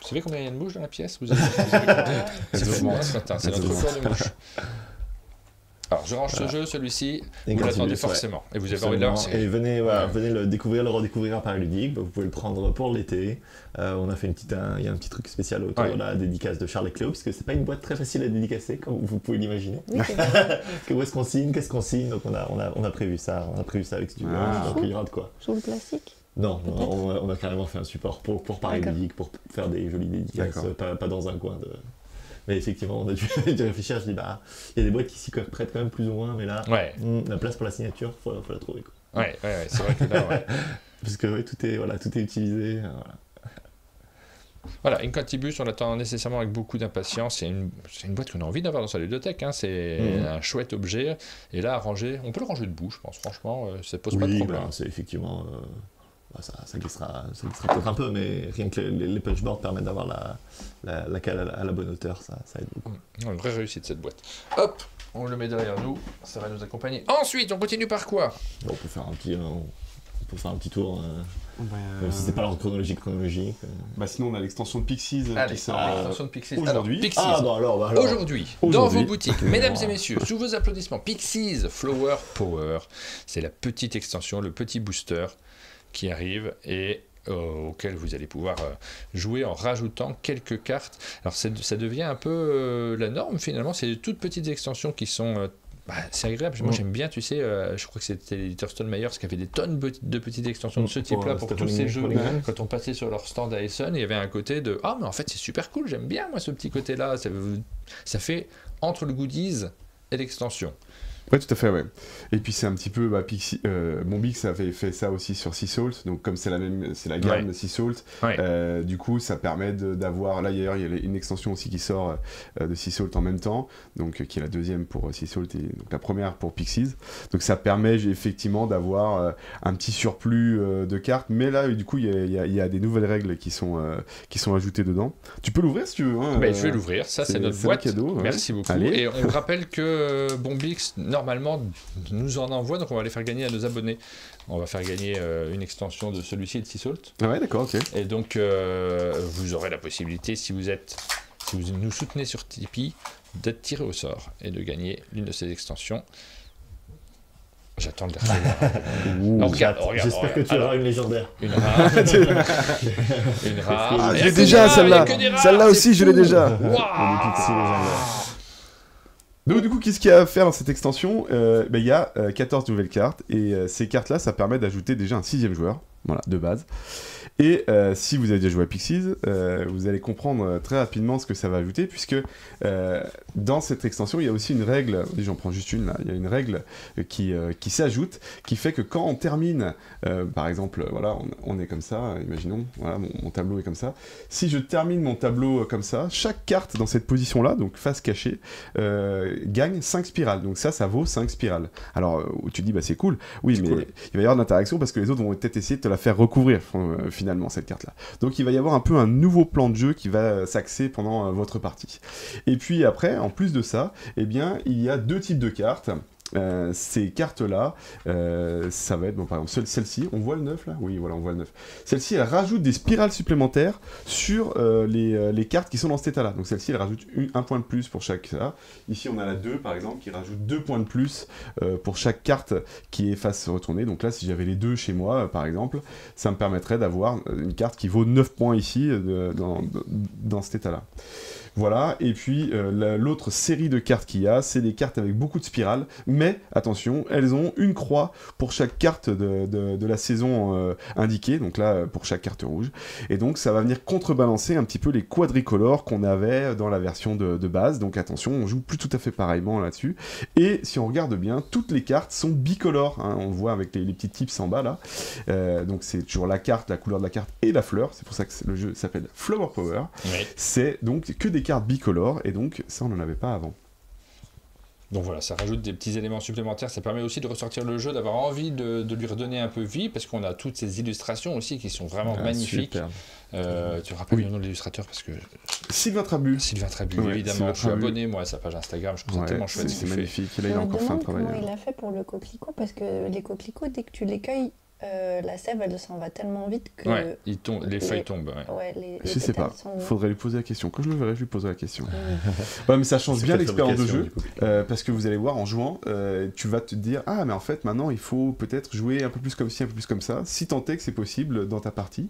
Vous savez combien il y a de mouches dans la pièce? C'est fou ce matin, c'est notre cours de mouches. Alors je range ce jeu, celui-ci, vous l'attendez forcément. Et vous avez envie de l'avoir. Et venez le redécouvrir à Paris Ludique, vous pouvez le prendre pour l'été. On a fait il y a un petit truc spécial autour de la dédicace de Charles et Cléo, parce que c'est pas une boîte très facile à dédicacer, comme vous pouvez l'imaginer. Oui, où est-ce qu'on signe, qu'est-ce qu'on signe, donc on a prévu ça, avec Studio, donc il y aura de quoi. Sur le plastique? Non, on a carrément fait un support pour Paris Ludique, pour faire des jolies dédicaces, pas dans un coin de... Mais effectivement, on a dû réfléchir, je dis, il y a des boîtes qui s'y prêtent quand même plus ou moins, mais là, la place pour la signature, faut la trouver. Quoi. Ouais, c'est vrai que là, Parce que tout est utilisé. Voilà, Incantibus, on l'attend nécessairement avec beaucoup d'impatience. C'est une boîte qu'on a envie d'avoir dans sa ludothèque. C'est un chouette objet. Et là, à ranger, on peut le ranger debout, je pense. Franchement, ça pose pas de problème. C'est effectivement... ça glissera peut-être un peu, mais rien que les punchboards permettent d'avoir la cale à la bonne hauteur, ça aide beaucoup. Une vraie réussite cette boîte. Hop, on le met derrière nous, ça va nous accompagner. Ensuite, on continue par quoi? On peut faire un petit tour, même si c'est pas l'ordre chronologique. Sinon, on a l'extension de Pixies qui sort aujourd'hui. Aujourd'hui, dans vos boutiques, mesdames et messieurs, sous vos applaudissements, Pixies Flower Power, c'est la petite extension, le petit booster qui arrive et auquel vous allez pouvoir jouer en rajoutant quelques cartes. Alors ça devient un peu la norme finalement, c'est de toutes petites extensions qui sont... c'est agréable, moi j'aime bien, tu sais, je crois que c'était l'éditeur Stone Myers qui avait des tonnes de petites extensions de ce type-là pour tous ces jeux. Quand on passait sur leur stand à Essen, il y avait un côté de « Ah, mais en fait c'est super cool, j'aime bien moi ce petit côté-là ». Ça fait entre le goodies et l'extension. Ouais, tout à fait, ouais. Et puis c'est un petit peu, Bombix avait fait ça aussi sur Sea Salt, donc comme c'est la gamme de Sea Salt, du coup ça permet d'avoir, là d'ailleurs il y a une extension aussi qui sort de Sea Salt en même temps, donc qui est la deuxième pour Sea Salt et donc la première pour Pixies, donc ça permet effectivement d'avoir un petit surplus de cartes, mais là du coup il y a des nouvelles règles qui sont ajoutées dedans. Tu peux l'ouvrir si tu veux. Hein, je vais l'ouvrir, ça c'est notre boîte, cadeau, merci beaucoup. Allez. Et on rappelle que Bombix normalement nous en envoie, donc on va les faire gagner à nos abonnés. On va faire gagner une extension de celui-ci et de Sea Salt. Ah ouais, d'accord, ok. Et donc vous aurez la possibilité, si vous nous soutenez sur Tipeee, d'être tiré au sort et de gagner l'une de ces extensions. J'attends de les recevoir. Regarde. J'espère que tu auras une légendaire. Une rare. Une rare. Ah, je l'ai déjà, celle-là. Celle-là aussi, je l'ai déjà. Donc du coup, qu'est-ce qu'il y a à faire dans cette extension ? Il y a 14 nouvelles cartes, et ces cartes-là, ça permet d'ajouter déjà un 6e joueur, voilà, de base. Et si vous avez déjà joué à Pixies, vous allez comprendre très rapidement ce que ça va ajouter, puisque dans cette extension, il y a aussi une règle, j'en prends juste une là, il y a une règle qui s'ajoute, qui fait que quand on termine, par exemple, voilà, on est comme ça, imaginons, voilà, mon tableau est comme ça, si je termine mon tableau comme ça, chaque carte dans cette position-là, donc face cachée, gagne 5 spirales, donc ça vaut 5 spirales. Alors, tu dis, c'est cool, oui, mais cool. Il va y avoir de l'interaction, parce que les autres vont peut-être essayer de te la faire recouvrir, finalement, cette carte-là. Donc il va y avoir un peu un nouveau plan de jeu qui va s'axer pendant votre partie. Et puis après, en plus de ça, eh bien, il y a 2 types de cartes. Ces cartes-là, ça va être, par exemple, celle-ci, on voit le 9 là ? Oui, voilà, on voit le 9. Celle-ci, elle rajoute des spirales supplémentaires sur les cartes qui sont dans cet état-là. Donc celle-ci, elle rajoute un point de plus pour chaque ça. Ici, on a la 2, par exemple, qui rajoute 2 points de plus pour chaque carte qui est face retournée. Donc là, si j'avais les 2 chez moi, par exemple, ça me permettrait d'avoir une carte qui vaut 9 points ici, dans cet état-là. Voilà, et puis l'autre série de cartes qu'il y a, c'est des cartes avec beaucoup de spirales, mais attention, elles ont une croix pour chaque carte de la saison indiquée, donc là pour chaque carte rouge, et donc ça va venir contrebalancer un petit peu les quadricolores qu'on avait dans la version de base, donc attention, on joue plus tout à fait pareillement là-dessus, et si on regarde bien, toutes les cartes sont bicolores, hein, on le voit avec les petits tips en bas là, donc c'est toujours la carte, la couleur de la carte et la fleur, c'est pour ça que le jeu s'appelle Flower Power, c'est donc que des cartes bicolores, et donc ça on n'en avait pas avant. Donc voilà, ça rajoute des petits éléments supplémentaires, ça permet aussi de ressortir le jeu, d'avoir envie de lui redonner un peu vie, parce qu'on a toutes ces illustrations aussi qui sont vraiment magnifiques. Tu rappelles le nom de l'illustrateur parce que... Sylvain Trabu. Sylvain Trabu, évidemment. Je suis abonné, moi, à sa page Instagram, je trouve ça tellement chouette. C'est magnifique, là il a encore fait un travail. Comment il a fait pour le coquelicot, parce que les coquelicots, dès que tu les cueilles, la sève elle s'en va tellement vite que les feuilles tombent. Je sais pas, faudrait lui poser la question. Quand je le verrai, je lui poserai la question. Mais ça change bien l'expérience de jeu, parce que vous allez voir en jouant, tu vas te dire mais en fait maintenant il faut peut-être jouer un peu plus comme ci, un peu plus comme ça, si tant est que c'est possible dans ta partie.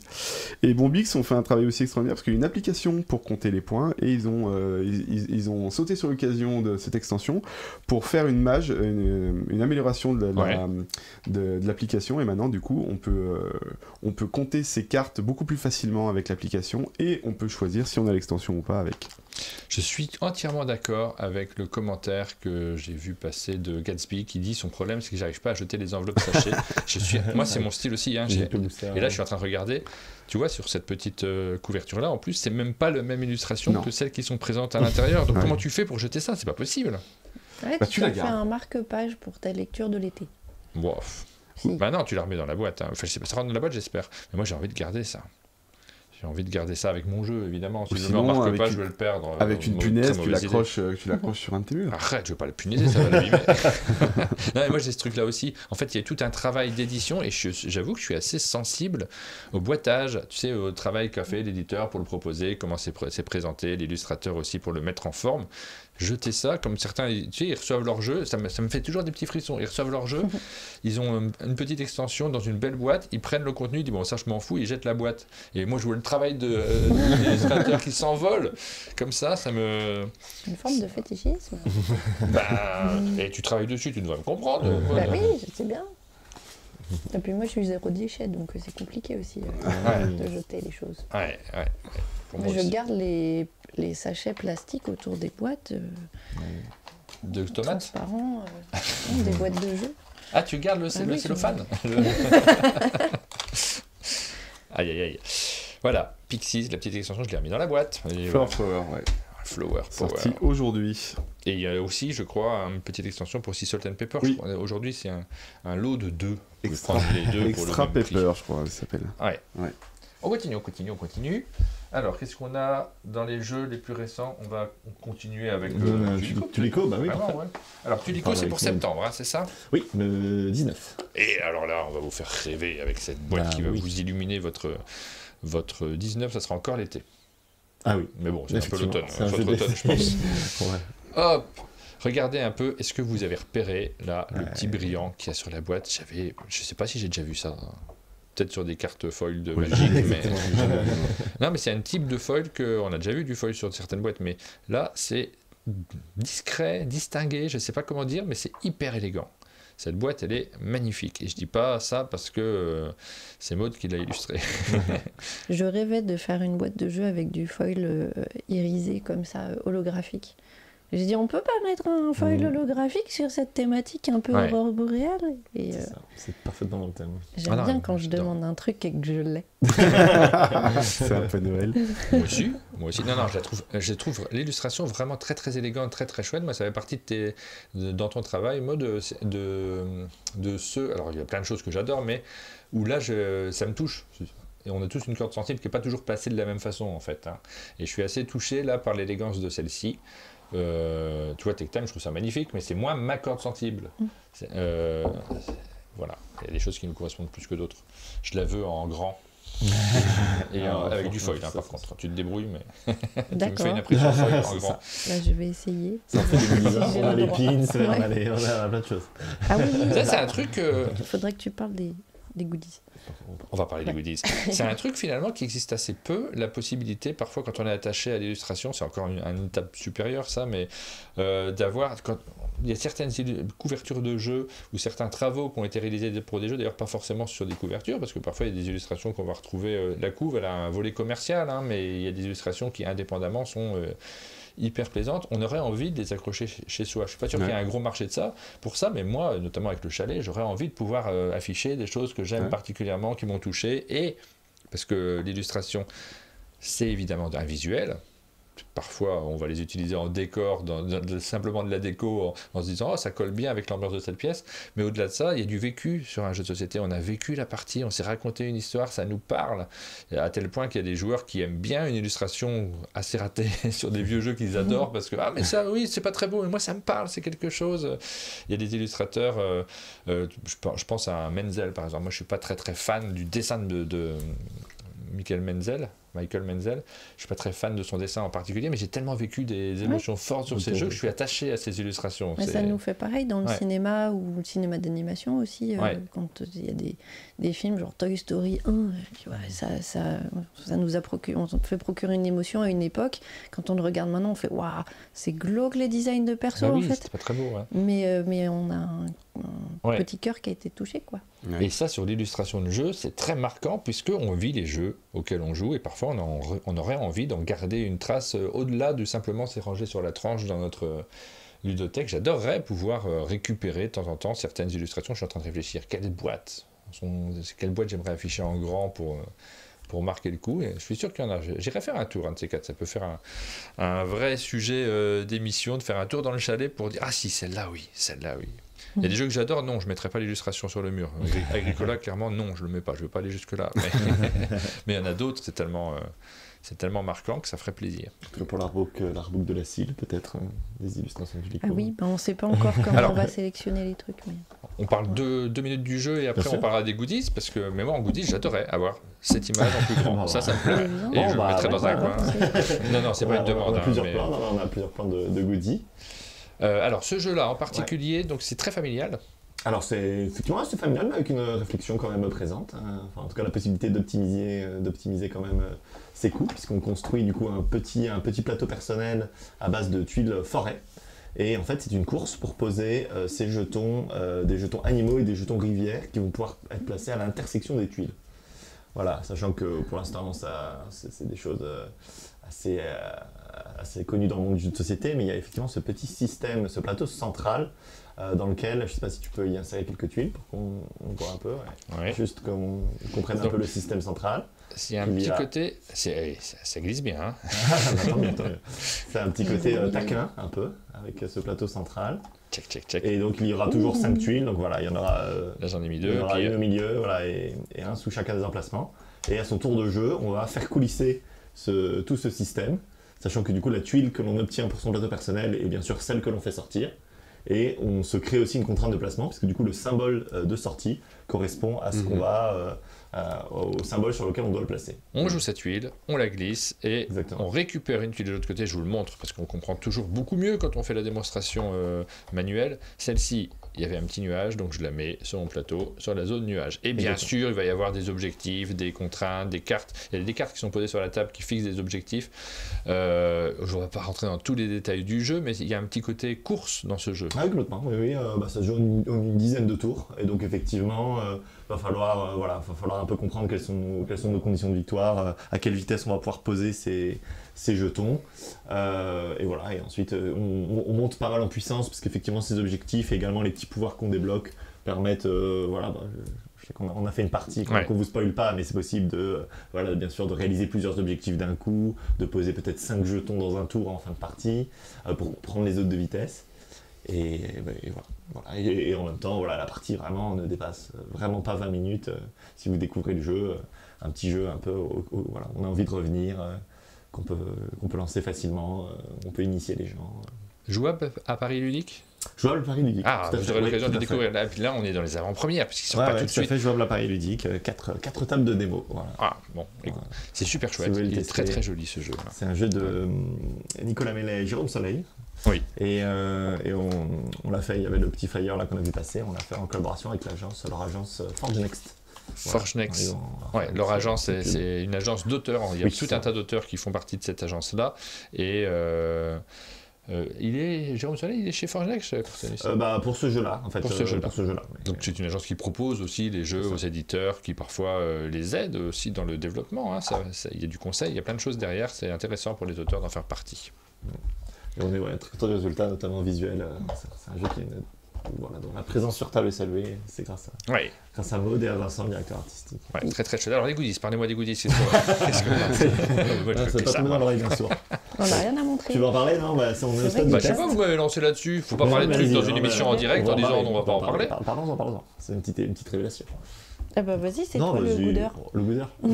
Et Bombix ont fait un travail aussi extraordinaire, parce qu'il y a une application pour compter les points, et ils ont sauté sur l'occasion de cette extension pour faire une amélioration de l'application, et maintenant du coup on peut compter ces cartes beaucoup plus facilement avec l'application, et on peut choisir si on a l'extension ou pas avec. Je suis entièrement d'accord avec le commentaire que j'ai vu passer de Gatsby, qui dit son problème c'est que j'arrive pas à jeter les enveloppes sachées. Moi c'est mon style aussi, hein, et là je suis en train de regarder, tu vois, sur cette petite couverture là, en plus c'est même pas la même illustration que celles qui sont présentes à l'intérieur, donc comment tu fais pour jeter ça? C'est pas possible. Tu as fait un marque-page pour ta lecture de l'été. Wow. Non, tu la remets dans la boîte. Enfin, ça rentre dans la boîte, j'espère. Mais moi, j'ai envie de garder ça. J'ai envie de garder ça avec mon jeu, évidemment. Si je ne marque pas, je vais le perdre. Avec une punaise, tu l'accroches sur un de tes murs. Arrête, je ne veux pas le punaiser, ça va l'abîmer. Non, mais moi, j'ai ce truc-là aussi. En fait, il y a tout un travail d'édition, et j'avoue que je suis assez sensible au boitage, tu sais, au travail qu'a fait l'éditeur pour le proposer, comment c'est présenté, l'illustrateur aussi pour le mettre en forme. Jeter ça, comme certains, tu sais, ils reçoivent leur jeu, ça me fait toujours des petits frissons, ils reçoivent leur jeu, ils ont une petite extension dans une belle boîte, ils prennent le contenu, ils disent bon ça je m'en fous, ils jettent la boîte, et moi je vois le travail de l'illustrateur qui s'envole, comme ça me... Une forme de fétichisme. Et tu travailles dessus, tu devrais me comprendre. Oui, je sais bien. Et puis moi je suis zéro déchet, donc c'est compliqué aussi de jeter les choses. Moi je garde les sachets plastiques autour des boîtes. De tomates transparents, des boîtes de jeux. Ah, tu gardes le cellophane. Aïe, aïe, aïe. Voilà, Pixies, la petite extension, je l'ai remis dans la boîte. Flower, ouais. Flower. Sorti aujourd'hui. Et il y a aussi, je crois, une petite extension pour Sea Salt and Pepper. Oui. Aujourd'hui, c'est un lot de 2. Extra Pepper, je crois, ça s'appelle. Ouais. On continue. Alors, qu'est-ce qu'on a dans les jeux les plus récents? On va continuer avec Tulico, bah oui. Vraiment, ouais. Alors, Tulico, c'est pour septembre, hein, c'est ça? Oui, le 19. Et alors là, on va vous faire rêver avec cette boîte qui va vous illuminer votre 19, ça sera encore l'été. Ah oui. Mais bon, c'est un peu l'automne, je pense. Ouais. Hop! Regardez un peu, est-ce que vous avez repéré là le petit brillant qu'il y a sur la boîte? Je sais pas si j'ai déjà vu ça. Peut-être sur des cartes foil de Magic, mais... Non, mais c'est un type de foil on a déjà vu du foil sur certaines boîtes, mais là, c'est discret, distingué, je sais pas comment dire, mais c'est hyper élégant. Cette boîte, elle est magnifique. Et je dis pas ça parce que c'est Maud qui l'a illustré. Je rêvais de faire une boîte de jeu avec du foil irisé comme ça, holographique. J'ai dit, on peut pas mettre un foil holographique sur cette thématique un peu aurore boréale. Et c'est parfaitement dans le thème. J'aime bien quand je demande un truc et que je l'ai. C'est un peu Noël. Moi aussi. Non, je trouve l'illustration vraiment très très élégante, très très chouette. Moi, ça fait partie dans ton travail, Maud, de ceux. Alors, il y a plein de choses que j'adore, mais où là, ça me touche. Et on a tous une corde sensible qui n'est pas toujours placée de la même façon, en fait. Hein. Et je suis assez touché là par l'élégance de celle-ci. Tu vois, Tech Time, je trouve ça magnifique, mais c'est moins ma corde sensible. Voilà, il y a des choses qui nous correspondent plus que d'autres. Je la veux en grand. Et avec du foil, par contre. Tu te débrouilles, mais tu me fais une impression foil en grand. Là, je vais essayer. Ça fait des goodies, on a les pins, on a plein de choses. Ah oui. Ça, c'est un truc... Il faudrait que tu parles des goodies. On va parler des goodies. C'est un truc finalement qui existe assez peu, la possibilité, parfois quand on est attaché à l'illustration, c'est encore une étape supérieure ça, mais d'avoir, il y a certaines couvertures de jeux ou certains travaux qui ont été réalisés pour des jeux, d'ailleurs pas forcément sur des couvertures, parce que parfois il y a des illustrations qu'on va retrouver, la couve elle a un volet commercial, hein, mais il y a des illustrations qui indépendamment sont... hyper plaisantes, on aurait envie de les accrocher chez soi. Je suis pas sûr qu'il y ait un gros marché de ça, pour ça, mais moi, notamment avec le chalet, j'aurais envie de pouvoir afficher des choses que j'aime particulièrement, qui m'ont touché, et parce que l'illustration, c'est évidemment un visuel. Parfois, on va les utiliser en décor, simplement de la déco, en se disant « Oh, ça colle bien avec l'ambiance de cette pièce ». Mais au-delà de ça, il y a du vécu sur un jeu de société. On a vécu la partie, on s'est raconté une histoire, ça nous parle. À tel point qu'il y a des joueurs qui aiment bien une illustration assez ratée sur des vieux jeux qu'ils adorent parce que « Ah, mais ça, oui, c'est pas très beau, mais moi, ça me parle, c'est quelque chose ». Il y a des illustrateurs, je pense à un Menzel, par exemple. Moi, je suis pas très, très fan du dessin de Michael Menzel. Je suis pas très fan de son dessin en particulier, mais j'ai tellement vécu des émotions fortes sur ces jeux que je suis attaché à ces illustrations. Mais ça nous fait pareil dans le cinéma ou le cinéma d'animation aussi, quand il y a des films genre Toy Story 1, tu vois, ça nous a on fait procurer une émotion à une époque. Quand on le regarde maintenant, on fait waouh, c'est glauque les designs de perso en fait. C'est pas très beau. Ouais. Mais on a un petit cœur qui a été touché, quoi. Et ça, sur l'illustration de jeu, c'est très marquant puisqu'on vit les jeux auxquels on joue et parfois on aurait envie d'en garder une trace au-delà de simplement s'est rangé sur la tranche dans notre ludothèque. J'adorerais pouvoir récupérer de temps en temps certaines illustrations. Je suis en train de réfléchir, quelle boîte j'aimerais afficher en grand pour marquer le coup. Et je suis sûr qu'il y en a. J'irai faire un tour, un de ces quatre. Ça peut faire un vrai sujet d'émission, de faire un tour dans le chalet pour dire « Ah si, celle-là, oui. Il y a des jeux que j'adore, non, je ne mettrai pas l'illustration sur le mur. Agricola, clairement, non, je ne le mets pas, je ne veux pas aller jusque-là. Mais il y en a d'autres, c'est tellement marquant que ça ferait plaisir. Pour l'artbook de la CIL, peut-être, des illustrations du Lico. Ah oui, on ne sait pas encore comment on va sélectionner les trucs. Mais... On parle 2 minutes du jeu et après on parlera des goodies, parce que mais moi en goodies, j'adorais avoir cette image en plus grand. Ça me plairait. Et je le mettrais dans un coin. Non, c'est pas une demande. On a plusieurs plans de goodies. Alors ce jeu-là en particulier, donc c'est très familial. Alors c'est effectivement assez familial, mais avec une réflexion quand même présente. Enfin, en tout cas la possibilité d'optimiser quand même ses coûts, puisqu'on construit du coup un petit plateau personnel à base de tuiles forêt. Et en fait c'est une course pour poser ces jetons, des jetons animaux et des jetons rivières qui vont pouvoir être placés à l'intersection des tuiles. Voilà, sachant que pour l'instant c'est des choses assez connu dans le monde du jeu de société, mais il y a effectivement ce petit système, ce plateau central, dans lequel, je ne sais pas si tu peux y insérer quelques tuiles pour qu'on voit un peu, juste qu'on comprenne un peu le système central. Il y a un petit côté, ça glisse bien. Hein. Tant mieux. C'est un petit côté taquin, un peu, avec ce plateau central. Check. Et donc il y aura toujours 5 tuiles, donc voilà, il y en aura, là j'en ai mis 2. Il y en aura une au milieu, voilà, et un sous chacun des emplacements. Et à son tour de jeu, on va faire coulisser tout ce système, sachant que du coup la tuile que l'on obtient pour son plateau personnel est bien sûr celle que l'on fait sortir. Et on se crée aussi une contrainte de placement, parce que du coup le symbole de sortie correspond à ce qu'on va, au symbole sur lequel on doit le placer. On joue cette tuile, on la glisse, et Exactement. on récupère une tuile de l'autre côté, je vous le montre, parce qu'on comprend toujours beaucoup mieux quand on fait la démonstration manuelle. Celle-ci, il y avait un petit nuage, donc je la mais sur mon plateau, sur la zone nuage. Et bien sûr, il va y avoir des objectifs, des contraintes, des cartes. Il y a des cartes qui sont posées sur la table qui fixent des objectifs. Je ne vais pas rentrer dans tous les détails du jeu, mais il y a un petit côté course dans ce jeu. Ah, complètement, oui. Ça se joue en une dizaine de tours, et donc effectivement, va falloir un peu comprendre quelles sont nos conditions de victoire, à quelle vitesse on va pouvoir poser ces jetons, et voilà, et ensuite on monte pas mal en puissance, parce qu'effectivement ces objectifs et également les petits pouvoirs qu'on débloque permettent, je sais qu'on a fait une partie qu'on vous spoil pas, mais c'est possible bien sûr de réaliser plusieurs objectifs d'un coup, de poser peut-être 5 jetons dans un tour en fin de partie, pour prendre les autres de vitesse. Et voilà. Et en même temps, la partie vraiment ne dépasse vraiment pas 20 minutes. Si vous découvrez le jeu, un petit jeu un peu, on a envie de revenir, qu'on peut lancer facilement, on peut initier les gens. Jouable à Paris Ludique ? Jouable à Paris Ludique. Ah, vous aurez l'occasion de découvrir. Là, on est dans les avant-premières, parce qu'ils sont pas tout de suite. Tout à fait jouable à Paris Ludique, 4 tables de démo. Voilà. Ah, bon, c'est super chouette. Il est très très joli ce jeu. C'est un jeu de Nicolas Mellet et Jérôme Soleil. Oui. Et on l'a fait, il y avait le petit flyer là qu'on a vu passer, on l'a fait en collaboration avec leur agence Forge Next. Forge Next. Leur agence, c'est une agence d'auteurs. Il y a tout un tas d'auteurs qui font partie de cette agence-là. Et Jérôme Soleil, il est chez Forge Next pour ce jeu-là, en fait. Pour ce jeu-là. Oui. Donc c'est une agence qui propose aussi les jeux aux éditeurs, qui parfois les aide aussi dans le développement. Hein. Il y a du conseil, il y a plein de choses derrière. C'est intéressant pour les auteurs d'en faire partie. Et on est très content du résultat, notamment visuel. C'est un jeu dont la présence sur table est saluée, c'est grâce à Maud et à Vincent, le directeur artistique. Ouais, très très chouette. Alors les goodies, parlez-moi des goodies. C'est pas tombé dans l'oreille bien sûr. On n'a rien à montrer. Tu veux en parler? Non, on est au stade je sais pas, vous m'avez lancé là-dessus. Faut pas parler de trucs dans une émission en direct en disant on va pas en parler. Parlons-en. C'est une petite révélation. Ah bah vas-y, c'est toi le goodeur. Le goodeur. On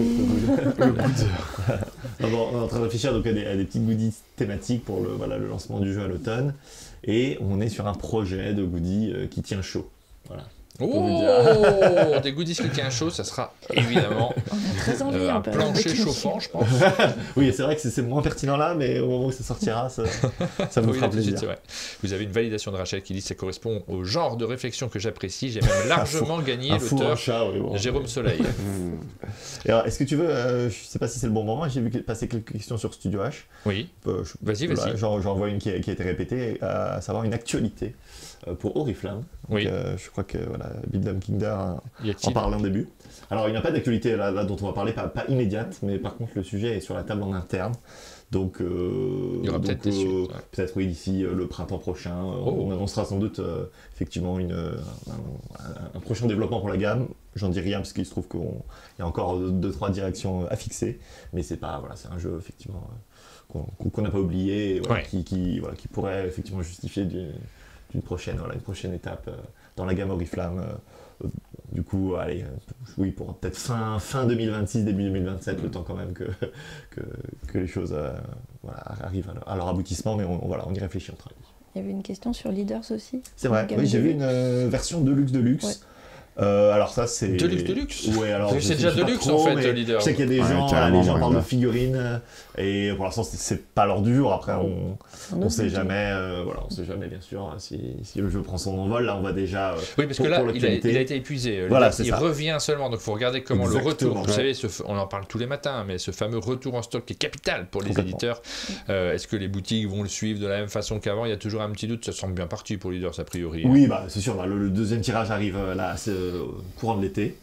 est en train de réfléchir donc à des petites goodies thématiques pour le lancement du jeu à l'automne. Et on est sur un projet de goodies qui tient chaud. Voilà. Oh, des goodies qui tiennent chaud, ça sera évidemment un plancher chauffant, je pense. Oui, c'est vrai que c'est moins pertinent là, mais au moment où ça sortira, ça vous fera plaisir. C'est vrai. Vous avez une validation de Rachel qui dit que ça correspond au genre de réflexion que j'apprécie. J'ai même largement gagné l'auteur Jérôme Soleil. Et alors, est-ce que tu veux, je ne sais pas si c'est le bon moment, j'ai vu passer quelques questions sur Studio H. Oui, vas-y. J'en vois une qui a été répétée, à savoir une actualité pour Oriflamme. Oui. Je crois que Bidlam Kinder en parle en début. Alors il n'y a pas d'actualité là dont on va parler, pas immédiate, mais par contre le sujet est sur la table en interne. Donc il y aura peut-être des suites. Peut-être d'ici le printemps prochain, on annoncera sans doute effectivement un prochain développement pour la gamme. J'en dis rien parce qu'il se trouve qu'il y a encore 2-3 directions à fixer, mais c'est un jeu effectivement qu'on n'a pas oublié, et, qui pourrait effectivement justifier une prochaine étape dans la gamme Oriflamme. Du coup, pour peut-être fin 2026, début 2027, le temps quand même que les choses arrivent à leur aboutissement, mais on y réfléchit en train. Il y avait une question sur Leaders aussi. C'est vrai, oui, j'ai vu une version Deluxe. Ouais. Alors ça c'est... Deluxe. Ouais, alors c'est déjà Deluxe en fait, Leader. Je sais qu'il y a des gens, les gens parlent de figurines, et pour l'instant c'est pas l'heure du jour. Après on sait jamais, on sait jamais bien sûr si le jeu prend son envol. Là on va déjà. Oui, parce que là il a été épuisé. Il revient seulement, donc il faut regarder comment le retour. Vous savez, on en parle tous les matins, mais ce fameux retour en stock qui est capital pour les éditeurs. Est-ce que les boutiques vont le suivre de la même façon qu'avant? Il y a toujours un petit doute. Ça semble bien parti pour Leaders a priori. Oui, c'est sûr. Le deuxième tirage arrive là. courant de l'été,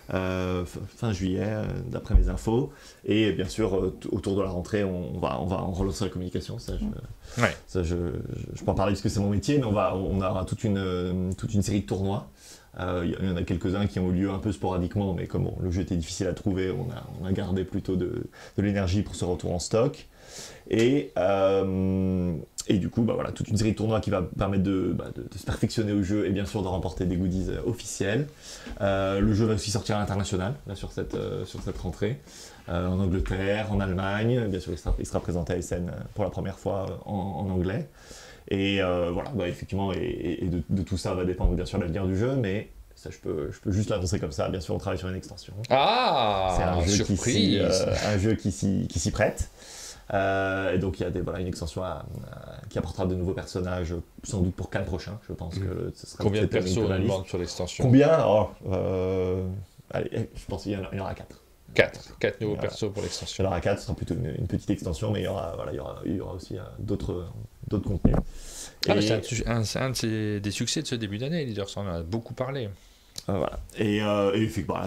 fin juillet, d'après mes infos. Et bien sûr, autour de la rentrée, on va en relancer la communication. Ça, je peux en parler parce que c'est mon métier, mais on aura toute une série de tournois. Il y en a quelques-uns qui ont eu lieu un peu sporadiquement, mais comme le jeu était difficile à trouver, on a gardé plutôt de l'énergie pour ce retour en stock. Et du coup, toute une série de tournois qui va permettre de se perfectionner au jeu et bien sûr de remporter des goodies officiels. Le jeu va aussi sortir à l'international là, sur cette rentrée, en Angleterre, en Allemagne. Bien sûr, il sera présenté à Essen pour la première fois en anglais. Et effectivement, et de tout ça va dépendre bien sûr l'avenir du jeu, mais ça je peux juste l'annoncer comme ça. Bien sûr, on travaille sur une extension. Ah, c'est un jeu surprise. Un jeu qui s'y prête. Et donc il y a une extension qui apportera de nouveaux personnages, sans doute pour Cannes prochain. Je pense que ce sera. Combien de persos on demande sur l'extension? Combien? Allez, je pense qu'il y en aura 4. 4 nouveaux persos pour l'extension. Il y en aura 4, ce sera plutôt une petite extension, mais il y aura aussi d'autres contenus. C'est un des succès de ce début d'année, Leaders, on en a beaucoup parlé. Voilà. Et la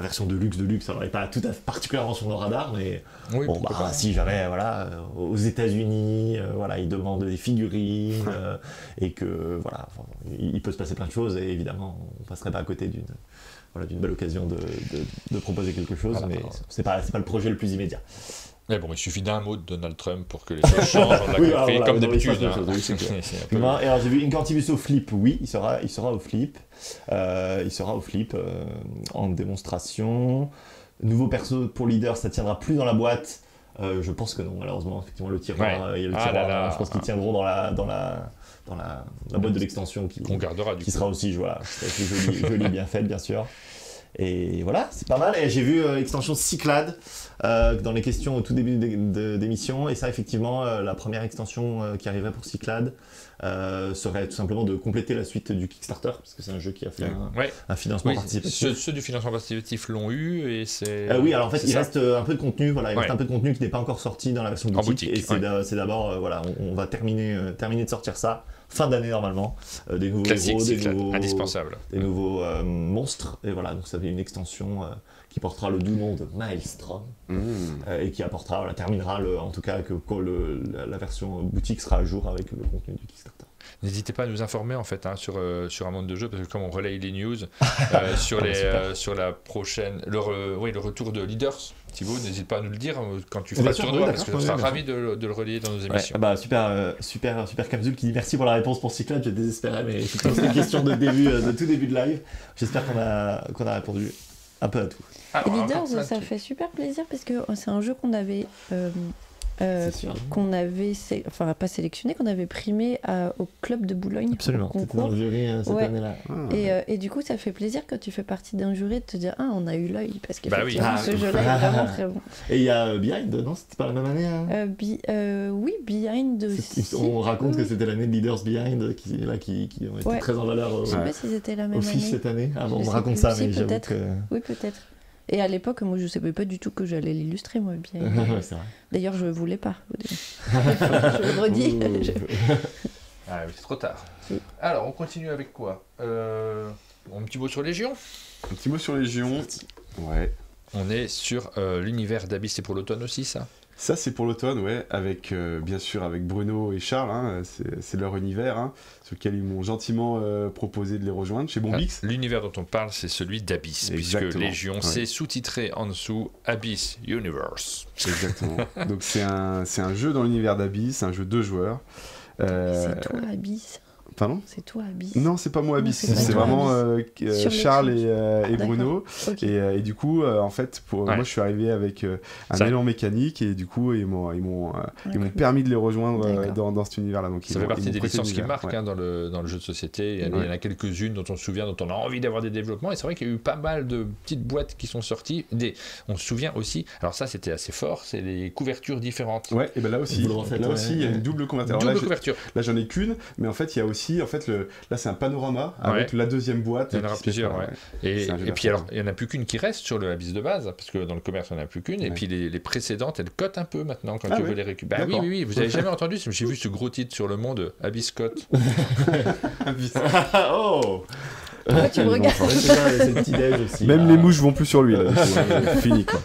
version de luxe, ça n'aurait pas tout à fait particulièrement sur nos radars, mais si jamais aux États-Unis, ils demandent des figurines et que il peut se passer plein de choses, et évidemment on passerait pas à côté d'une belle occasion de proposer quelque chose, mais c'est pas le projet le plus immédiat. Mais bon, il suffit d'un mot de Donald Trump pour que les choses changent, on l'a compris, comme d'habitude. Et alors j'ai vu Incantivus au Flip, oui, il sera au Flip. Il sera au Flip en démonstration. Nouveau perso pour leader, ça tiendra plus dans la boîte. Je pense que non, malheureusement, effectivement, le tiroir, il y a le tiroir. Je pense qu'ils tiendront dans la boîte de l'extension qu'on gardera qui sera aussi joli, bien faite, bien sûr. Et voilà, c'est pas mal. Et j'ai vu l'extension Cyclades dans les questions au tout début d'émission. Et ça, effectivement, la première extension qui arriverait pour Cyclades serait tout simplement de compléter la suite du Kickstarter, parce que c'est un jeu qui a fait un financement participatif. Ceux du financement participatif l'ont eu, et c'est... oui, alors en fait, il reste un peu de contenu. Il reste un peu de contenu qui n'est pas encore sorti dans la version boutique. Et c'est d'abord, on va terminer de sortir ça. Fin d'année normalement, des nouveaux héros, indispensable. Des nouveaux monstres, et voilà, donc ça fait une extension qui portera le doux nom de Maelstrom, et qui apportera, terminera en tout cas que la version boutique sera à jour avec le contenu du Kickstarter. N'hésitez pas à nous informer en fait sur un monde de jeu, parce que comme on relaye les news sur la prochaine, le retour de Leaders, Thibaut, n'hésite pas à nous le dire quand tu feras le tournoi, parce que je serai ravi de le relayer dans nos émissions. Super Capsule qui dit merci pour la réponse pour Cyclades, je désespérais, mais c'est une question de tout début de live. J'espère qu'on a répondu un peu à tout. Leaders, ça fait super plaisir parce que c'est un jeu qu'on avait pas sélectionné, qu'on avait primé au club de Boulogne. Absolument, c'était dans le jury cette année-là. Et du coup, ça fait plaisir quand tu fais partie d'un jury de te dire on a eu l'œil, parce que ce jeu-là est vraiment très bon. Et il y a Behind, non? C'était pas la même année oui, Behind aussi. On raconte que c'était l'année de Leaders Behind qui ont été très en valeur je sais pas si c'était la même année. Cette année. On raconte ça, mais j'avoue que... Oui, peut-être. Et à l'époque, moi, je savais pas du tout que j'allais l'illustrer, moi, bien. C'est vrai. D'ailleurs, je voulais pas. Je le redis. Ah oui, c'est trop tard. Alors, on continue avec quoi un petit mot sur Légion. Un petit mot sur Légion. Ouais. On est sur l'univers d'Abyss, c'est pour l'automne aussi, ça? Ça, c'est pour l'automne, ouais, avec bien sûr avec Bruno et Charles, c'est leur univers, sur lequel ils m'ont gentiment proposé de les rejoindre chez Bombix. L'univers dont on parle, c'est celui d'Abyss, puisque Légion, c'est sous-titré en dessous Abyss Universe. Exactement. Donc c'est un jeu dans l'univers d'Abyss, un jeu 2 joueurs. C'est toi, Abyss. Pardon ? C'est toi, Abyss. Non, c'est pas moi, Abyss. C'est vraiment Charles et Bruno. Okay. Et du coup, en fait, moi, je suis arrivé avec un élan mécanique, et du coup, ils m'ont permis de les rejoindre dans cet univers-là. Donc, ça fait partie des licences qui marquent dans le jeu de société. Il y en a quelques-unes dont on se souvient, dont on a envie d'avoir des développements. Et c'est vrai qu'il y a eu pas mal de petites boîtes qui sont sorties. On se souvient aussi, alors ça, c'était assez fort, c'est les couvertures différentes. Ouais, et ben là aussi, il y a une double couverture. Là, j'en ai qu'une, mais en fait, il y a aussi, là c'est un panorama avec la deuxième boîte. Il y en aura plusieurs, Et puis alors, il n'y en a plus qu'une qui reste sur le Abyss de base, parce que dans le commerce, il n'y en a plus qu'une. Et puis les précédentes, elles cotent un peu maintenant quand tu veux les récupérer. Oui, vous n'avez jamais entendu, j'ai vu ce gros titre sur Le Monde, Abyss cote. Oh. Pourquoi tu me regardes? C'est le petit-déj aussi. Même les mouches vont plus sur lui, là. Fini, quoi.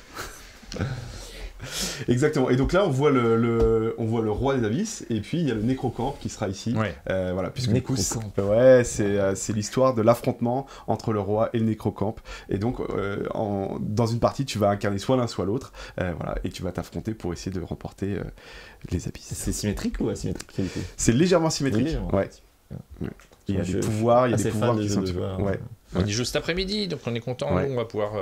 Exactement. Et donc là, on voit le roi des abysses, et puis il y a le Nécrocamp qui sera ici. Ouais. Voilà, puisque du coup, c'est l'histoire de l'affrontement entre le roi et le Nécrocamp. Et donc, dans une partie, tu vas incarner soit l'un, soit l'autre, voilà, et tu vas t'affronter pour essayer de remporter les abysses. C'est symétrique ou asymétrique? C'est légèrement symétrique. Légèrement. Ouais. Il y a des pouvoirs, qui sont... Ouais. On y joue cet après-midi, donc on est content. On va pouvoir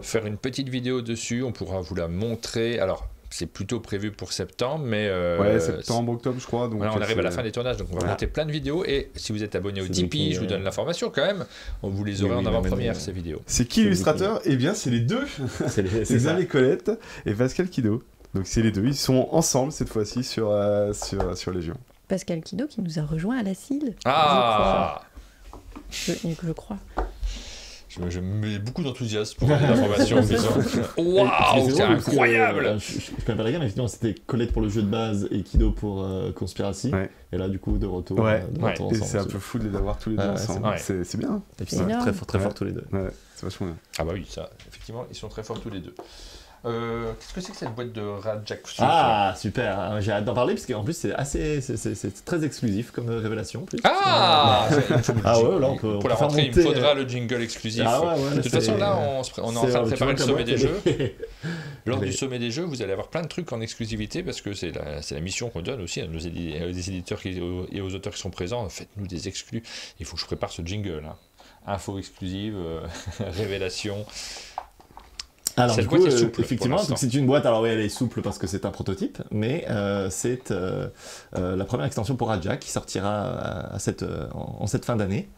faire une petite vidéo dessus. On pourra vous la montrer. Alors, c'est plutôt prévu pour septembre, mais septembre, octobre, je crois. Donc voilà, on arrive à la fin des tournages, donc on va monter plein de vidéos. Et si vous êtes abonné au Tipeee, je vous donne l'information quand même. Vous les aurez en avant-première ces vidéos. C'est qui l'illustrateur? Eh bien, c'est les deux. C'est Xavier Colette et Pascal Kido. Donc c'est les deux. Ils sont ensemble cette fois-ci sur Légion. Pascal Kido qui nous a rejoint à la CIL. Ah. Je crois. Je mets beaucoup d'enthousiasme pour les informations. Waouh, c'est incroyable! Je connais pas la gamme, mais effectivement, c'était Colette pour le jeu de base et Kido pour Conspiracy. Ouais. Et là, du coup, de retour. Et c'est un peu fou de les avoir tous les deux ensemble. C'est bien. Et puis, c'est très fort tous les deux. Ouais, c'est vachement bien. Ah bah oui, ça, effectivement, ils sont très forts tous les deux. Qu'est-ce que c'est que cette boîte de Rajak? Ah, super, j'ai hâte d'en parler parce qu'en plus c'est très exclusif comme révélation. Plus. Ah, ouais, là on peut. Pour la rentrée, il me faudra le jingle exclusif. De toute façon, là, on est en train de préparer le sommet des jeux. Lors du sommet des jeux, vous allez avoir plein de trucs en exclusivité parce que c'est la mission qu'on donne aussi à nos éditeurs et aux auteurs qui sont présents. Faites-nous des exclus. Il faut que je prépare ce jingle. Info exclusive, révélation. Alors du coup, effectivement, c'est une boîte, alors oui, elle est souple parce que c'est un prototype, mais c'est la première extension pour Rajak qui sortira en cette fin d'année.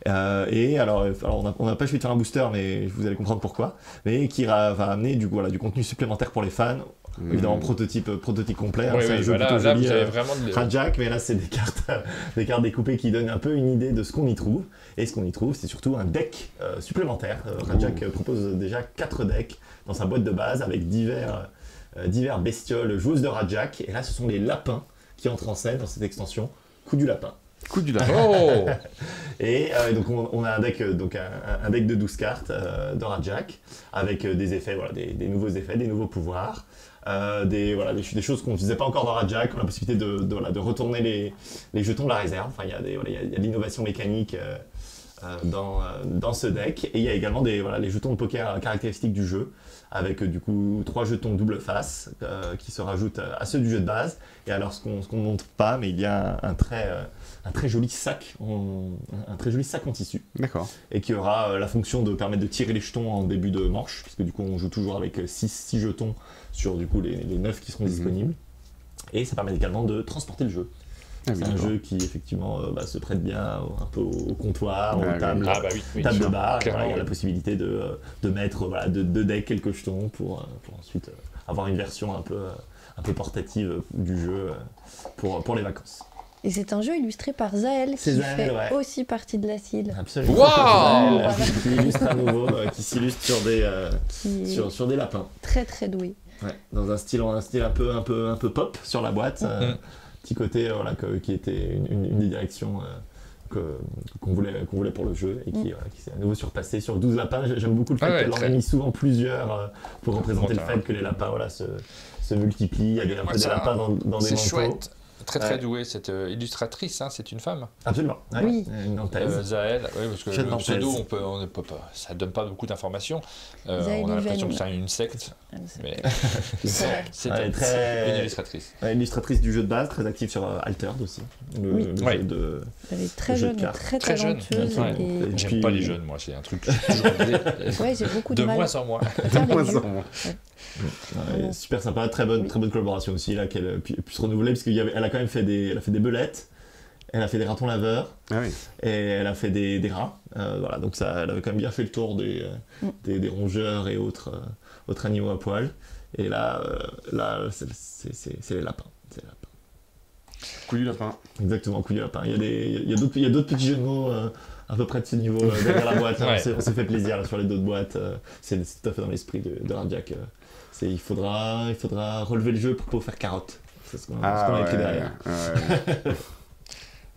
Et alors on n'a pas choisi de faire un booster, mais vous allez comprendre pourquoi, mais qui va amener du contenu supplémentaire pour les fans. Évidemment, prototype complet, c'est un jeu plutôt joli, Rajak, mais là c'est des cartes découpées qui donnent un peu une idée de ce qu'on y trouve. Et ce qu'on y trouve, c'est surtout un deck supplémentaire. Rajak propose déjà 4 decks dans sa boîte de base avec divers bestioles joueuses de Rajak. Et là, ce sont les lapins qui entrent en scène dans cette extension. Coup du lapin. Coup du lapin. Oh. Et donc on a un deck de 12 cartes de Rajak avec des effets, des nouveaux effets, des nouveaux pouvoirs. Des choses qu'on ne faisait pas encore dans Rajak, on a la possibilité de retourner les jetons de la réserve. Enfin, il y a de l'innovation mécanique dans ce deck, et il y a également les jetons de poker caractéristiques du jeu, avec du coup 3 jetons double face qui se rajoutent à ceux du jeu de base. Et alors ce qu'on ne montre pas, mais il y a un très joli sac en tissu. D'accord. Et qui aura la fonction de permettre de tirer les jetons en début de manche, puisque du coup on joue toujours avec 6 jetons sur du coup les 9 qui seront disponibles. Et ça permet également de transporter le jeu. C'est un jeu qui effectivement se prête bien un peu au comptoir, aux tables, table de bar. Il y a la possibilité de mettre de deck quelques jetons pour ensuite avoir une version un peu portative du jeu pour les vacances. Et c'est un jeu illustré par Zaël qui fait aussi partie de la CIL. Absolument. Wow. Qui illustre à nouveau, qui s'illustre sur des lapins. Très très doué. Ouais, dans un style un peu pop sur la boîte. Petit côté qui était une des directions qu'on voulait pour le jeu et qui s'est à nouveau surpassé sur 12 lapins. J'aime beaucoup le fait qu'on en ait mis souvent plusieurs pour représenter le fait que les lapins se multiplient. Il y a un peu des lapins dans des manteaux. C'est chouette. Très douée cette illustratrice, c'est une femme. Absolument. Oui. Une Nantaise. Zaël, parce que le pseudo, on peut pas, ça donne pas beaucoup d'informations. On a l'impression que c'est une secte, mais c'est une illustratrice. Illustratrice du jeu de base, très active sur Altered aussi. Le jeu de. Elle est très jeune, très talentueuse. J'aime pas les jeunes, moi, c'est un truc que j'ai toujours j'ai beaucoup de mal. moins en moins. Super sympa, très bonne collaboration aussi là, qu'elle puisse renouveler, parce qu'elle a quand même fait des belettes, elle a fait des ratons laveurs, et elle a fait des rats. Donc elle avait quand même bien fait le tour des rongeurs et autres animaux à poil. Et là c'est les lapins. Coup du lapin. Exactement, coup du lapin. Il y a d'autres petits jeux de mots à peu près de ce niveau derrière la boîte. On s'est fait plaisir là, sur les d'autres boîtes. C'est tout à fait dans l'esprit de Rajak. Il faudra relever le jeu pour faire carotte. C'est ce qu'on a écrit derrière.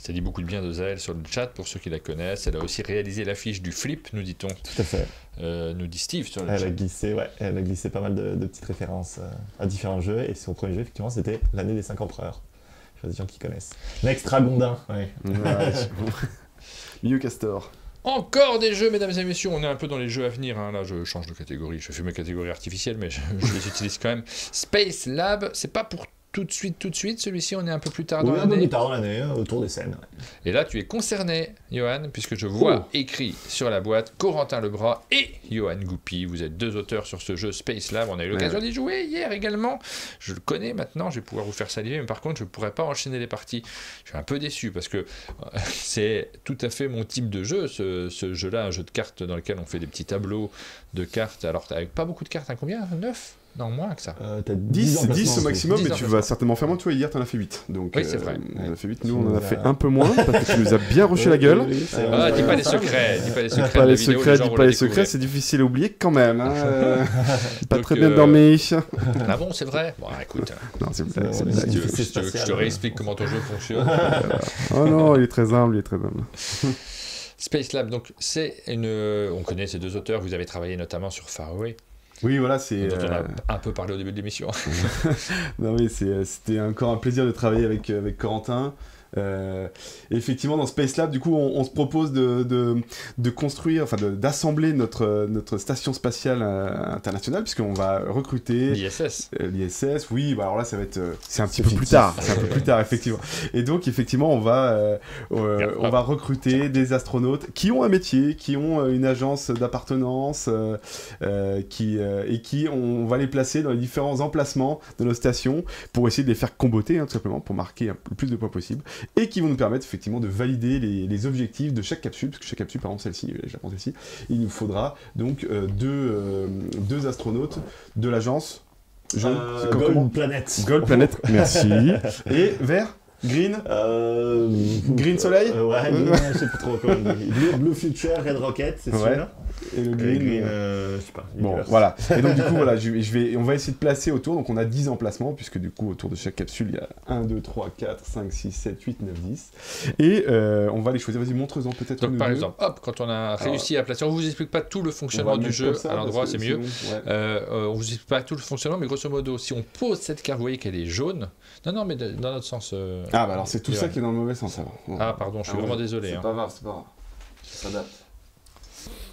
Ça dit beaucoup de bien de Zaël sur le chat, pour ceux qui la connaissent. Elle a aussi réalisé l'affiche du Flip, nous dit-on. Tout à fait. Nous dit Steve sur le chat. Elle a glissé pas mal de petites références à différents jeux, et son premier jeu, effectivement, c'était l'année des 5 empereurs. Je sais pas des gens qui connaissent. L'extra Gondin, Milieu Castor. Encore des jeux, mesdames et messieurs, on est un peu dans les jeux à venir, hein. Là je change de catégorie, je fais mes catégories artificielles, mais je les utilise quand même. Space Lab, c'est pas pour tout de suite, celui-ci on est un peu plus tard dans l'année. Un peu plus tard dans l'année, autour des scènes. Et là tu es concerné, Johan, puisque je vois écrit sur la boîte Corentin Lebras et Johan Goupy. Vous êtes 2 auteurs sur ce jeu Space Lab, on a eu l'occasion d'y jouer hier également. Je le connais maintenant, je vais pouvoir vous faire saliver, mais par contre je ne pourrai pas enchaîner les parties. Je suis un peu déçu parce que c'est tout à fait mon type de jeu, ce jeu-là, un jeu de cartes dans lequel on fait des petits tableaux de cartes, alors avec pas beaucoup de cartes, hein, combien 9 ? Non, moins que ça. T'as 10 au maximum, mais tu vas certainement faire moins. Tu vois, hier, t'en as fait 8. Donc, oui, c'est vrai. On en a fait 8. Nous, on en a fait un peu moins, parce que tu nous as bien rushé la gueule. Dis pas les secrets. Dis pas les secrets. Dis pas les secrets, c'est difficile à oublier quand même. Hein. Pas très bien dormi. Ah bon, c'est vrai. Bon, écoute. Non, c'est vrai. Je te réexplique comment ton jeu fonctionne. Oh non, il est très humble, Space Lab, donc c'est on connaît ces 2 auteurs, vous avez travaillé notamment sur Far Away. Oui, voilà, c'est... dont on a un peu parlé au début de l'émission. Non, mais c'était encore un plaisir de travailler avec Corentin. Effectivement, dans Space Lab, du coup, on se propose de construire, enfin d'assembler notre station spatiale internationale, puisqu'on va recruter l'ISS. Oui, bah alors là, ça va être, c'est un petit peu plus tard. C'est un peu plus tard, effectivement. Et donc, effectivement, on va recruter des astronautes qui ont un métier, qui ont une agence d'appartenance, et on va les placer dans les différents emplacements de nos stations pour essayer de les faire comboter, hein, tout simplement, pour marquer le plus de points possible. Et qui vont nous permettre effectivement de valider les objectifs de chaque capsule, parce que chaque capsule, par exemple celle-ci, il nous faudra donc 2 astronautes de l'agence Gold Planet. Gold Planet, merci. Et vert Green Green Soleil je sais pas trop comment Blue Future, Red Rocket, c'est celui-là. Et le green, je sais pas. Bon, voilà. Et donc, du coup, voilà, on va essayer de placer autour. Donc, on a 10 emplacements, puisque du coup, autour de chaque capsule, il y a 1, 2, 3, 4, 5, 6, 7, 8, 9, 10. Et on va les choisir. Vas-y, montre-en peut-être. Donc, par exemple, quand on a réussi à placer, on ne vous explique pas tout le fonctionnement du jeu à l'endroit, c'est mieux. On ne vous explique pas tout le fonctionnement, mais grosso modo, si on pose cette carte, vous voyez qu'elle est jaune. Non, mais dans notre sens. Bah alors, c'est tout ça qui est dans le mauvais sens. Alors. Ah, pardon, je suis vraiment désolé. C'est pas grave. Ça date.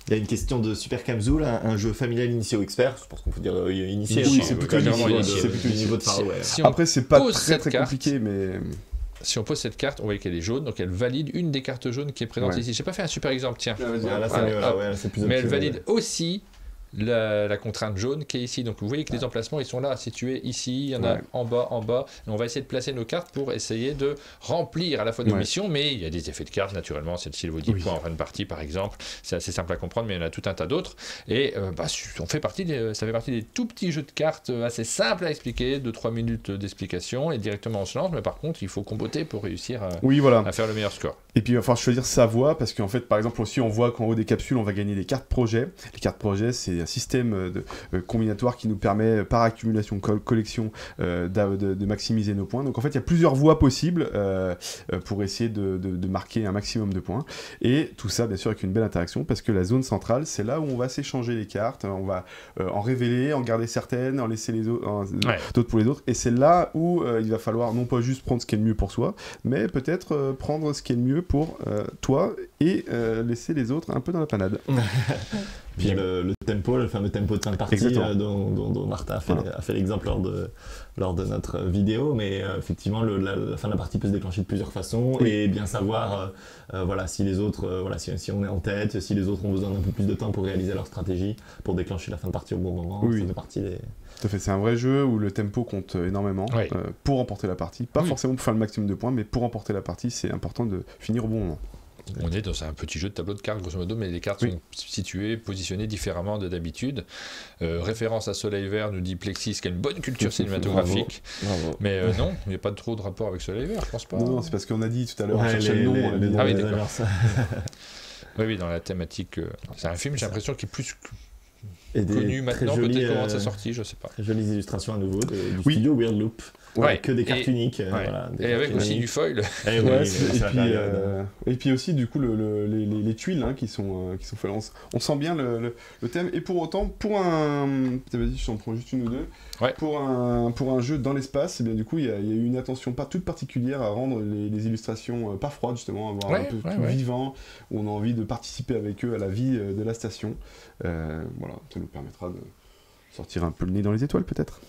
Il y a une question de Super Camzoul, un jeu familial initié ou expert. Je pense qu'on peut dire initié. Oui, c'est plutôt niveau de Far Away. Après, c'est pas très compliqué, mais... Si on pose cette carte, on voit qu'elle est jaune, donc elle valide une des cartes jaunes qui est présente ici. J'ai pas fait un super exemple, tiens. Mais elle valide aussi la contrainte jaune qui est ici. Donc vous voyez que les emplacements ils sont là, situés ici, il y en a en bas. Et on va essayer de placer nos cartes pour essayer de remplir à la fois nos missions, mais il y a des effets de cartes naturellement. Celle-ci, elle vous dit points en fin de partie par exemple. C'est assez simple à comprendre, mais il y en a tout un tas d'autres. Et ça fait partie des tout petits jeux de cartes assez simples à expliquer, 2-3 minutes d'explication et directement on se lance. Mais par contre, il faut comboter pour réussir à faire le meilleur score. Et puis il va falloir choisir sa voie, parce qu'en fait, par exemple, aussi on voit qu'en haut des capsules, on va gagner des cartes projets. Les cartes projets, c'est un système combinatoire qui nous permet, par accumulation, collection, de maximiser nos points. Donc en fait, il y a plusieurs voies possibles pour essayer de marquer un maximum de points. Et tout ça, bien sûr, avec une belle interaction, parce que la zone centrale, c'est là où on va s'échanger les cartes. On va en révéler, en garder certaines, en laisser les autres, d'autres pour les autres. Et c'est là où il va falloir non pas juste prendre ce qui est le mieux pour soi, mais peut-être prendre ce qui est le mieux pour toi et laisser les autres un peu dans la panade. Puis le tempo, le fameux tempo de fin de partie dont Martin a fait l'exemple lors de notre vidéo, mais effectivement la fin de la partie peut se déclencher de plusieurs façons et bien savoir si les autres, si on est en tête, si les autres ont besoin d'un peu plus de temps pour réaliser leur stratégie, pour déclencher la fin de partie au bon moment. Ça fait partie des... Tout à fait, c'est un vrai jeu où le tempo compte énormément pour remporter la partie, pas forcément pour faire le maximum de points, mais pour remporter la partie, c'est important de finir au bon moment. On est dans un petit jeu de tableau de cartes, grosso modo, mais les cartes sont situées, positionnées différemment de d'habitude. Référence à Soleil Vert, nous dit Plexis, qui a une bonne culture cinématographique. Bravo. Mais non, il n'y a pas trop de rapport avec Soleil Vert, je pense pas. Non, c'est parce qu'on a dit tout à l'heure, on cherchait le nom. Ah oui, d'accord. Oui, dans la thématique. C'est un film, j'ai l'impression, qui est plus connu maintenant, peut-être comment ça sorti, je sais pas. Très jolies illustrations à nouveau du studio Weird Loop. que des cartes uniques. Voilà, et avec aussi du foil. Et puis aussi, du coup, les tuiles qui sont foil. On sent bien le thème. Et pour autant, pour un... Vas-y, je t'en prends juste une ou deux. Pour un jeu dans l'espace, bien du coup, il y a eu une attention pas toute particulière à rendre les illustrations pas froides, justement, à avoir un peu plus vivant, où on a envie de participer avec eux à la vie de la station. Voilà, ça nous permettra de sortir un peu le nez dans les étoiles, peut-être.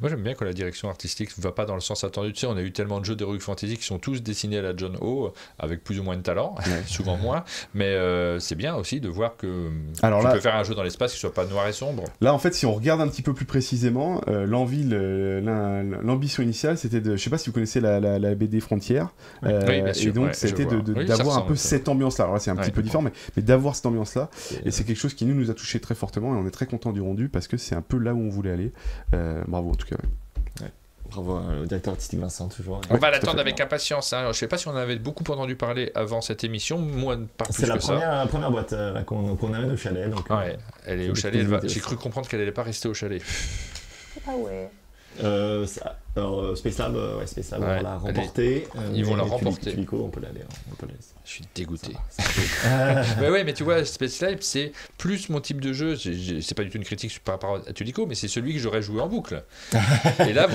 Moi j'aime bien quand la direction artistique ne va pas dans le sens attendu. Tu sais, on a eu tellement de jeux d'Heroic Fantasy qui sont tous dessinés à la John O, avec plus ou moins de talent, souvent moins. Mais c'est bien aussi de voir que tu peux faire un jeu dans l'espace qui ne soit pas noir et sombre. Là, en fait, si on regarde un petit peu plus précisément, l'ambition initiale, c'était de... Je ne sais pas si vous connaissez la BD Frontières. Oui, bien sûr. Et donc, c'était d'avoir un peu cette ambiance-là. Alors là, c'est un petit peu différent, mais d'avoir cette ambiance-là. Et c'est quelque chose qui nous a touché très fortement. Et on est très content du rendu parce que c'est un peu là où on voulait aller. Bravo, en tout cas. Bravo au directeur artistique Vincent, toujours. On va l'attendre avec impatience. Je ne sais pas si on en avait beaucoup entendu parler avant cette émission. Moi, pas plus que ça. C'est la première boîte qu'on amène au chalet. Donc, elle est au chalet. J'ai cru comprendre qu'elle n'allait pas rester au chalet. Ah ouais. Space Lab, on l'a remporté. Ils vont la remporter. Tulico, on peut la laisser. Je suis dégoûté. Mais tu vois, Space Lab, c'est plus mon type de jeu. C'est pas du tout une critique par rapport à Tulico, mais c'est celui que j'aurais joué en boucle. Et là,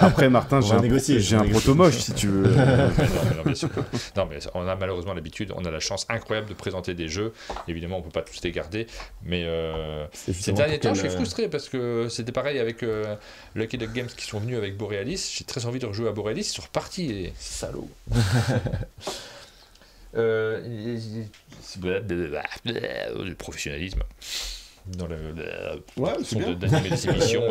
après, Martin, j'ai un proto-moche si tu veux. Non, bien sûr. Non, mais on a malheureusement l'habitude, on a la chance incroyable de présenter des jeux. Évidemment, on peut pas tous les garder, mais ces derniers temps, je suis frustré parce que c'était pareil avec Lucky Duck Games qui sont venus avec Borealis. J'ai très envie de rejouer à Borealis. Ils sont repartis, les salauds. Du professionnalisme dans d'animer des émissions.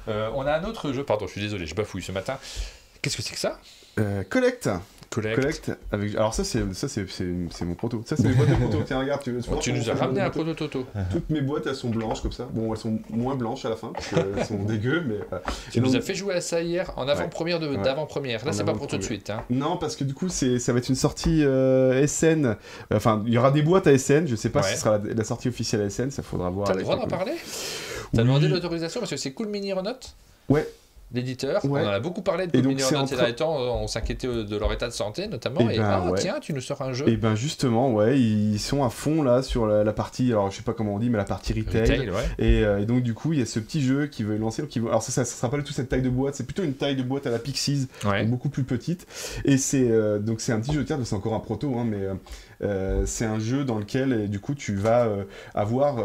On a un autre jeu, pardon, je suis désolé, je bafouille ce matin. Qu'est-ce que c'est que ça? Collect avec... Alors ça c'est mon proto. Ça c'est mes boîtes de proto. Tiens regarde, tu nous as ramené un proto Toto. Toutes mes boîtes elles sont blanches comme ça. Bon elles sont moins blanches à la fin parce qu'elles sont dégueu mais. Tu nous as fait jouer à ça hier en avant-première d'avant-première. Là c'est pas pour tout de suite. Non parce que du coup ça va être une sortie SN. Enfin il y aura des boîtes à SN. Je sais pas si ce sera la sortie officielle à SN. Ça faudra voir. T'as le droit d'en parler? T'as demandé l'autorisation parce que c'est Cool Mini Renault. Ouais. L'éditeur, on en a beaucoup parlé de Cool Mini Renault ces derniers temps, on s'inquiétait de leur état de santé notamment, tiens, tu nous sors un jeu. Et ben justement, ils sont à fond là sur la partie, alors je sais pas comment on dit, mais la partie retail et donc du coup il y a ce petit jeu qui veut lancer, alors ça sera pas du tout cette taille de boîte, c'est plutôt une taille de boîte à la Pixies, beaucoup plus petite, et donc c'est un petit jeu de cartes, c'est encore un proto, mais c'est un jeu dans lequel du coup tu vas avoir,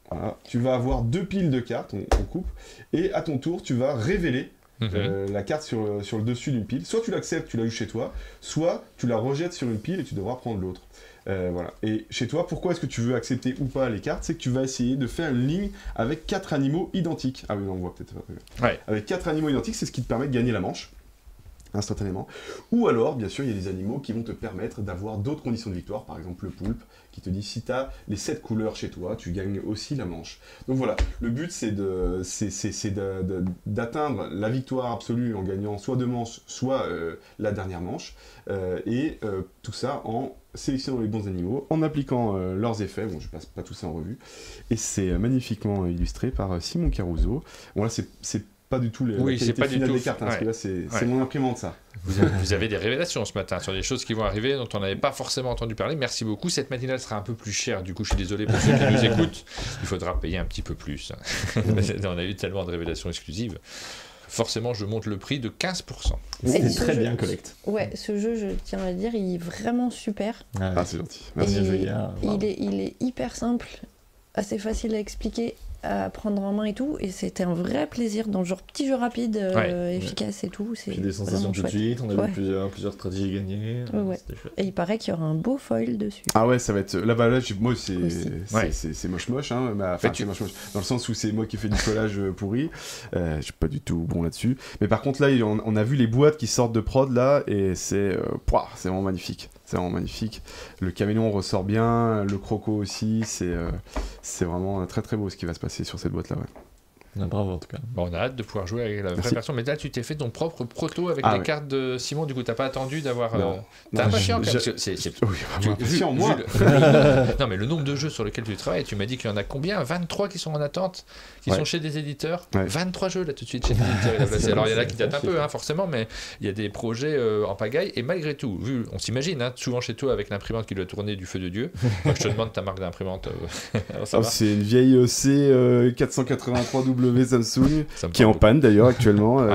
voilà. Tu vas avoir 2 piles de cartes, on coupe, et à ton tour, tu vas révéler la carte sur le dessus d'une pile. Soit tu l'acceptes, tu l'as eu chez toi, soit tu la rejettes sur une pile et tu devras prendre l'autre. Voilà. Et chez toi, pourquoi est-ce que tu veux accepter ou pas les cartes? C'est que tu vas essayer de faire une ligne avec 4 animaux identiques. Ah oui, non, on voit peut-être pas très bien. Avec 4 animaux identiques, c'est ce qui te permet de gagner la manche. Instantanément. Ou alors, bien sûr, il y a des animaux qui vont te permettre d'avoir d'autres conditions de victoire, par exemple le poulpe, qui te dit si tu as les 7 couleurs chez toi, tu gagnes aussi la manche. Donc voilà, le but c'est d'atteindre la victoire absolue en gagnant soit 2 manches, soit la dernière manche, et tout ça en sélectionnant les bons animaux, en appliquant leurs effets. Bon, je passe pas tout ça en revue. Et c'est magnifiquement illustré par Simon Caruso. Bon là, c'est pas du tout la qualité finale des cartes, parce que là c'est mon imprimante ça. Vous avez des révélations ce matin sur des choses qui vont arriver dont on n'avait pas forcément entendu parler. Merci beaucoup. Cette matinale sera un peu plus chère, du coup je suis désolé pour ceux qui nous écoutent. Il faudra payer un petit peu plus. On a eu tellement de révélations exclusives. Forcément, je monte le prix de 15%. C'est très bien, Collect. Ouais, ce jeu, je tiens à le dire, il est vraiment super. C'est gentil. Merci. Il est hyper simple, assez facile à expliquer, à prendre en main et tout, et c'était un vrai plaisir dans le genre petit jeu rapide, efficace et tout. Puis des sensations tout de suite, on a vu plusieurs stratégies gagnées. Et il paraît qu'il y aura un beau foil dessus. Ah ouais, ça va être là moi c'est moche hein, c'est moche dans le sens où c'est moi qui fais du collage pourri, je suis pas du tout bon là-dessus, mais par contre là on a vu les boîtes qui sortent de prod là et c'est vraiment magnifique. C'est vraiment magnifique. Le caméléon ressort bien, le croco aussi. C'est vraiment très très beau ce qui va se passer sur cette boîte-là. Ouais. Bravo en tout cas. Bon, on a hâte de pouvoir jouer avec la vraie version. Mais là, tu t'es fait ton propre proto avec les cartes de Simon. Du coup, t'as pas attendu d'avoir. T'es impatient quand même. Oui, impatient, moi. Non, mais le nombre de jeux sur lesquels tu travailles, tu m'as dit qu'il y en a combien 23 qui sont en attente, qui sont chez des éditeurs. 23 jeux là tout de suite chez des éditeurs. Alors, il y en a qui datent un peu, forcément, mais il y a des projets en pagaille. Et malgré tout, vu, on s'imagine, souvent chez toi avec l'imprimante qui doit tourner du feu de Dieu. Moi, je te demande ta marque d'imprimante. C'est une vieille C483W Samsung qui est en panne d'ailleurs actuellement.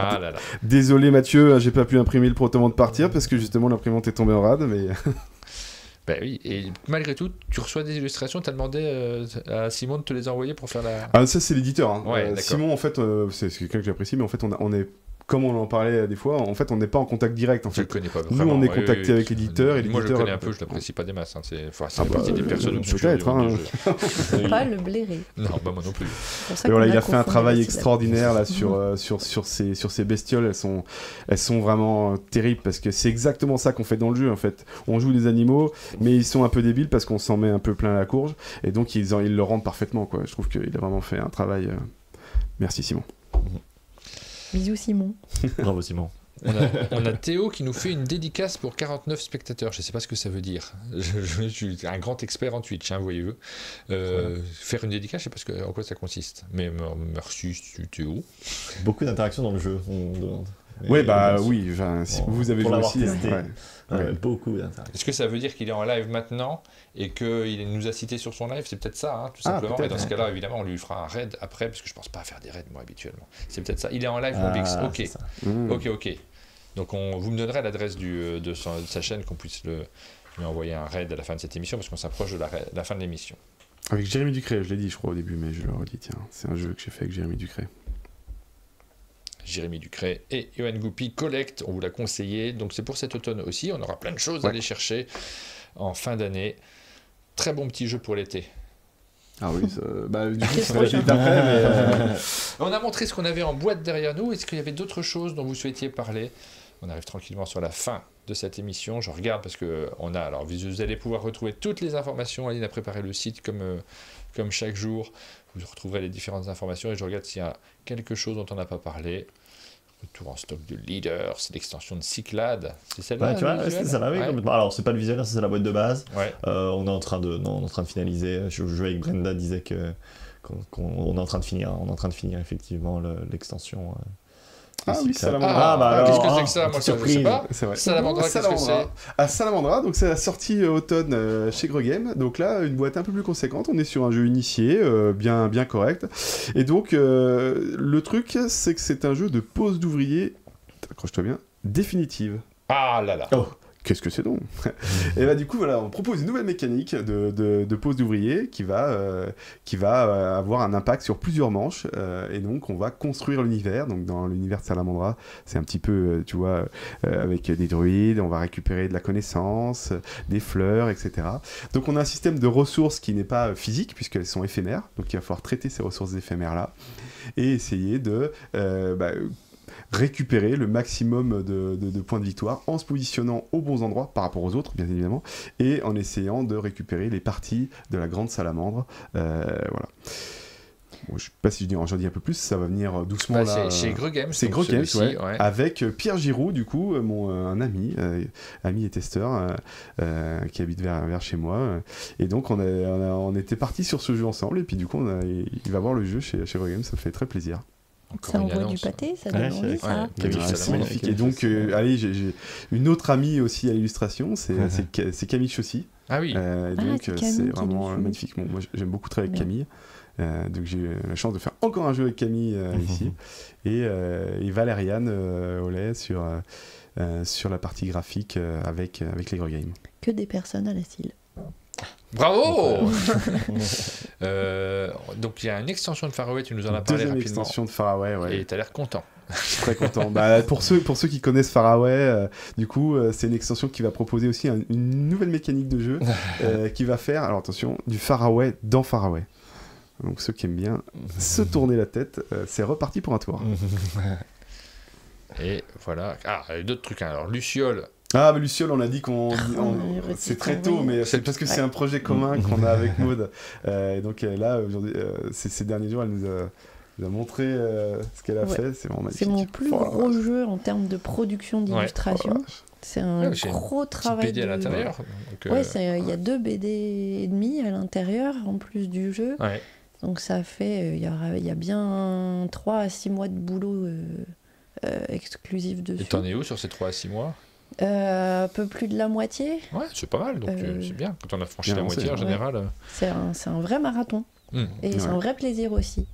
Désolé Mathieu, j'ai pas pu imprimer le proto avant de partir parce que justement l'imprimante est tombée en rade. Mais ben oui, et malgré tout, tu reçois des illustrations. T'as demandé à Simon de te les envoyer pour faire la. Ah ça c'est l'éditeur. Simon en fait, c'est quelqu'un que j'apprécie, mais en fait on est. Comme on en parlait des fois, en fait, on n'est pas en contact direct. En fait. Je le connais pas vraiment. Nous, on est contacté avec l'éditeur. Moi, je le connais un peu, je l'apprécie pas des masses. C'est partie des personnes peut-être. Pas le blairer. Non, moi non plus. Et voilà, il a fait un travail extraordinaire là sur ces bestioles. Elles sont vraiment terribles parce que c'est exactement ça qu'on fait dans le jeu. En fait, on joue des animaux, mais ils sont un peu débiles parce qu'on s'en met un peu plein la courge. Et donc, ils le rendent parfaitement. Je trouve qu'il a vraiment fait un travail. Merci Simon. Bisous Simon. Bravo Simon. On a Théo qui nous fait une dédicace pour 49 spectateurs. Je ne sais pas ce que ça veut dire. Je suis un grand expert en Twitch, voyez-vous. Faire une dédicace, je ne sais pas en quoi ça consiste. Mais merci Théo. Beaucoup d'interactions dans le jeu, on demande. Oui, si vous avez joué aussi. Beaucoup d'interactions. Est-ce que ça veut dire qu'il est en live maintenant et qu'il nous a cité sur son live? C'est peut-être ça, tout simplement. Et dans ce cas-là, évidemment, on lui fera un raid après, parce que je ne pense pas à faire des raids, moi, habituellement. C'est peut-être ça. Il est en live, mon Bix. Ok. Donc, vous me donnerez l'adresse de sa chaîne, qu'on puisse lui envoyer un raid à la fin de cette émission, parce qu'on s'approche de la fin de l'émission. Avec Jérémy Ducré, je l'ai dit, je crois, au début, mais je le redis, tiens. C'est un jeu que j'ai fait avec Jérémy Ducré. Jérémy Ducré et Johan Goupy Collect, on vous l'a conseillé, donc c'est pour cet automne aussi, on aura plein de choses à aller chercher en fin d'année. Très bon petit jeu pour l'été. Ah oui, du coup, ça va être après, On a montré ce qu'on avait en boîte derrière nous. Est-ce qu'il y avait d'autres choses dont vous souhaitiez parler? On arrive tranquillement sur la fin de cette émission. Je regarde parce que vous allez pouvoir retrouver toutes les informations. Aline a préparé le site comme chaque jour. Vous retrouverez les différentes informations et je regarde s'il y a quelque chose dont on n'a pas parlé. Retour en stock de Leader, c'est l'extension de Cyclade. C'est celle-là, tu vois, c'est celle-là, oui, complètement. Alors, c'est pas le visuel, c'est la boîte de base. Ouais. On est en train de finaliser. Je jouais avec Brenda, disait qu'on est en train de finir. On est en train de finir effectivement l'extension. Salamandra. Qu'est-ce que c'est que ça? Moi, je sais pas. Salamandra, qu'est-ce que c'est? Salamandra, donc c'est la sortie automne chez Gregame. Donc là, une boîte un peu plus conséquente. On est sur un jeu initié, bien correct. Et donc, le truc, c'est que c'est un jeu de pose d'ouvrier, accroche-toi bien, définitive. Ah là là. Oh. Qu'est-ce que c'est donc? Et du coup, voilà, on propose une nouvelle mécanique de pose d'ouvrier qui va avoir un impact sur plusieurs manches. Et donc, on va construire l'univers. Donc, dans l'univers de Salamandra, c'est un petit peu, tu vois, avec des druides, on va récupérer de la connaissance, des fleurs, etc. Donc, on a un système de ressources qui n'est pas physique, puisqu'elles sont éphémères. Donc, il va falloir traiter ces ressources éphémères-là et essayer de récupérer le maximum de points de victoire en se positionnant aux bons endroits par rapport aux autres, bien évidemment, et en essayant de récupérer les parties de la grande salamandre. Voilà. Bon, je sais pas si j'en dis un peu plus, ça va venir doucement là. C'est chez Gregame. C'est Gregame, ouais. Avec Pierre Giroux, du coup, un ami et testeur qui habite vers chez moi. Et donc on était partis sur ce jeu ensemble, et puis du coup il va voir le jeu chez Gregame, ça me fait très plaisir. Ça envoie du pâté, ça donne envie, ça. C'est magnifique. Et donc, allez, j'ai une autre amie aussi à l'illustration, c'est Camille Chaussy. Ah oui. Donc, c'est vraiment magnifique. Bon, moi, j'aime beaucoup travailler avec Camille. Donc, j'ai eu la chance de faire encore un jeu avec Camille ici. Et Valériane Ollet sur la partie graphique avec les Gregame. Que des personnes à la style. Bravo. Donc il y a une extension de Faraway, tu nous en as parlé rapidement. Extension de Faraway, ouais. Et t'as l'air content. Je suis très content. Pour ceux qui connaissent Faraway, du coup, c'est une extension qui va proposer aussi une nouvelle mécanique de jeu qui va faire, alors attention, du Faraway dans Faraway. Donc ceux qui aiment bien se tourner la tête, c'est reparti pour un tour. Et voilà. Ah, il y a d'autres trucs. Alors Luciole. Ah, mais Luciole, on a dit c'est très tôt, mais c'est parce que c'est un projet commun qu'on a avec Maud. Et donc là, aujourd'hui, ces derniers jours, elle nous a montré ce qu'elle a fait, c'est vraiment magnifique. C'est mon plus gros jeu en termes de production d'illustration. C'est un gros travail. BD à l'intérieur. Ouais, il y a 2 BD et demi à l'intérieur en plus du jeu. Ouais. Donc ça fait, il y a bien 3 à 6 mois de boulot exclusif dessus. Et t'en es où sur ces 3 à 6 mois? Un peu plus de la moitié. Ouais, c'est pas mal, donc c'est bien. Quand on a franchi la moitié, en général... C'est un vrai marathon. Et c'est un vrai plaisir aussi.